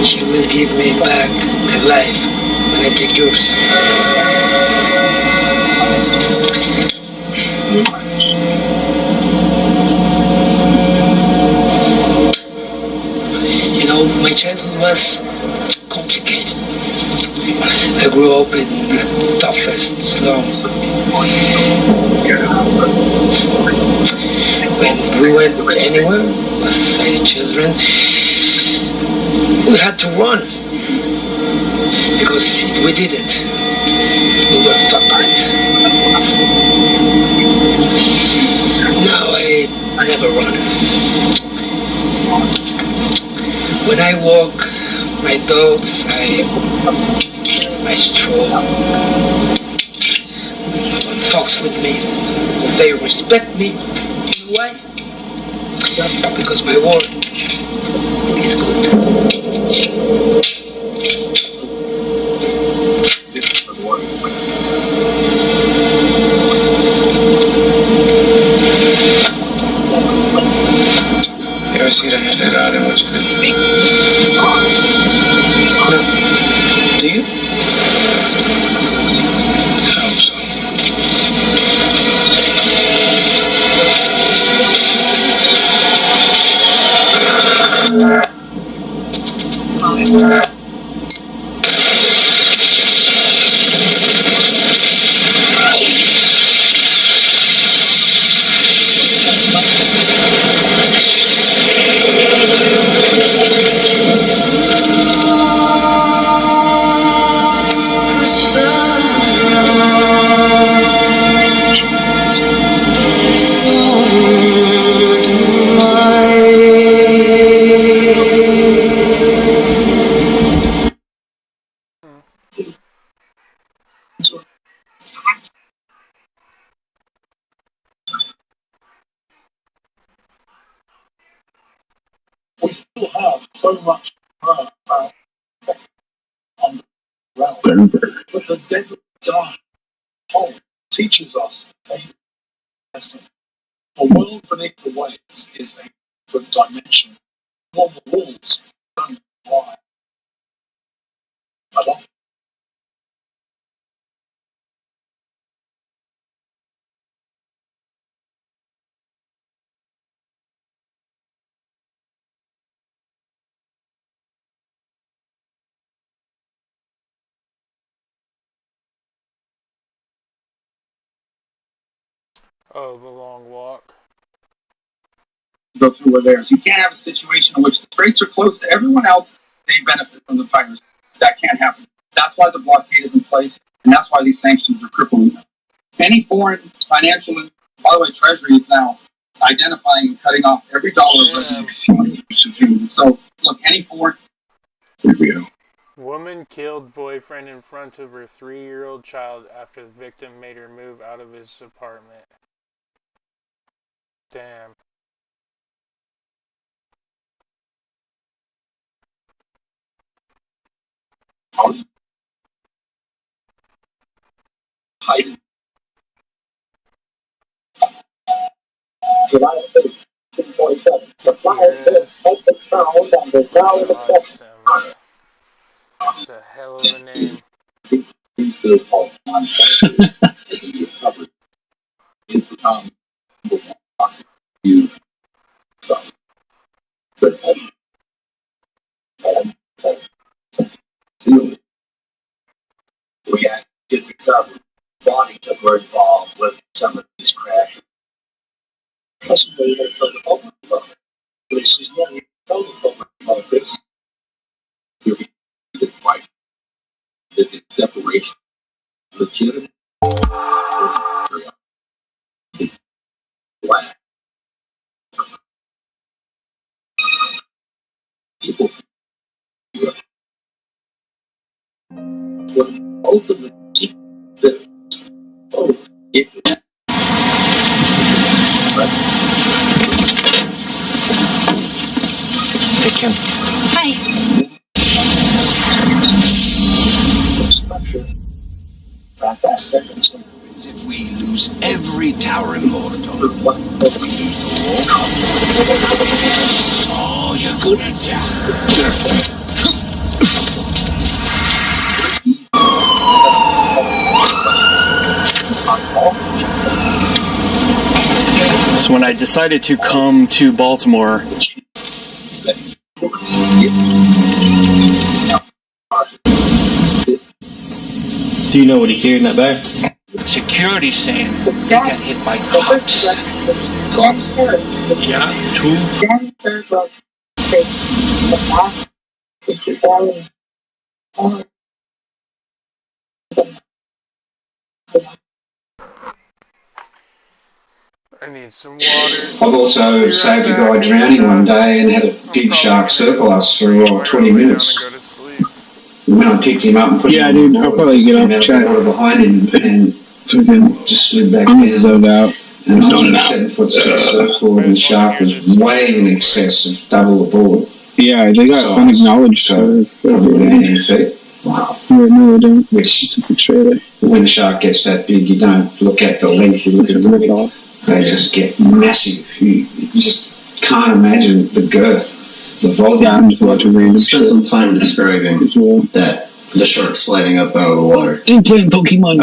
She will give me back my life when I take yours. You know, my childhood was complicated. I grew up in the toughest slums. When we went anywhere as children, we had to run. Because if we didn't, we were fucked. Now I never run. When I walk my dogs, I stroll. No one talks with me. They respect me. You know why? Because my word is good. You ever see the head out in what's good? No. Do you? I hope so. so much on the realm. But the deadly dark hole teaches us a lesson. The world beneath the waves is a different dimension. On the walls don't lie. Hello? Oh, the long walk. Go through where there is. You can't have a situation in which the straits are closed to everyone else. They benefit from the piracy. That can't happen. That's why the blockade is in place, and that's why these sanctions are crippling them. Any foreign financial, by the way, Treasury is now identifying and cutting off every dollar. So, look, any foreign. Here we go. Woman killed boyfriend in front of her 3-year-old child after the victim made her move out of his apartment. Damn. It's a hell of a name. We had to recover bodies that were involved with some of these crashes. Plus, we even told the public about it. This is what we told the public about this. This fight, the separation, legitimate, black people. Ultimately, Hi. If we lose every tower in Mordor, oh, you're gonna die. So when I decided to come to Baltimore, do you know what he carried in that bag? Security saying he got hit by cops. Cops? Yeah, 2. I need some water. I've also saved a guy drowning one day and had a big shark circle us for 20 minutes. When I picked him up and put him on the board, I'll probably get off the water behind him and just slid back down. Out. And I was on a 7-foot surfboard and the shark was way in excess of double the board. Yeah, they got unacknowledged. Probably 18 feet. Wow. Yeah, no, they don't. Which, when a shark gets that big, you don't look at the length, you look at the width. They just get massive. You just can't imagine the girth, the volume. Spend some time describing that the shark sliding up out of the water. You playing Pokemon?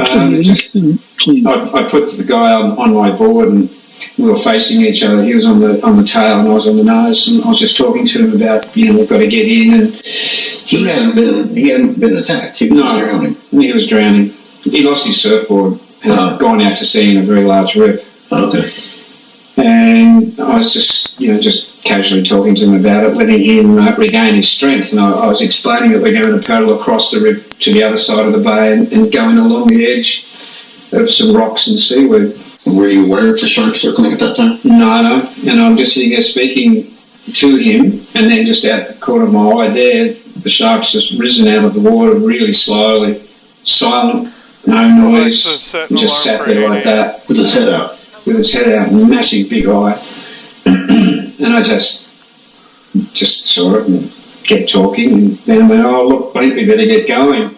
I put the guy on my board and we were facing each other. He was on the tail and I was on the nose, and I was just talking to him about, we've got to get in. And he hadn't been attacked. He was drowning. He was drowning. He lost his surfboard and gone out to sea in a very large rip. Okay. And I was just casually talking to him about it, letting him regain his strength. And I was explaining that we're going to paddle across the rip to the other side of the bay and going along the edge of some rocks and seaweed. Were you aware of the shark circling at that time? No. And I'm just sitting there speaking to him, and then just out the corner of my eye there, the shark's just risen out of the water really slowly, silent, no noise, just sat there like that. With his head out? With his head out, massive big eye. And I just saw it and kept talking, and then went, "Oh, look, I think we better get going."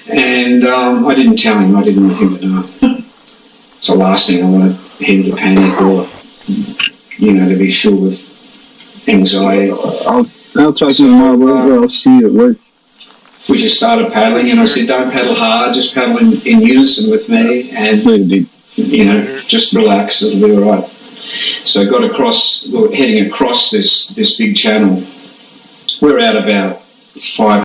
And I didn't tell him. I didn't want him to know. It's the last thing I wanted him to panic or, to be filled with anxiety. I'll talk to you tomorrow. I'll see you at work. We just started paddling, and I said, "Don't paddle hard. Just paddle in unison with me, and just relax. It'll be all right." So I got across, heading across this big channel. We're out about 5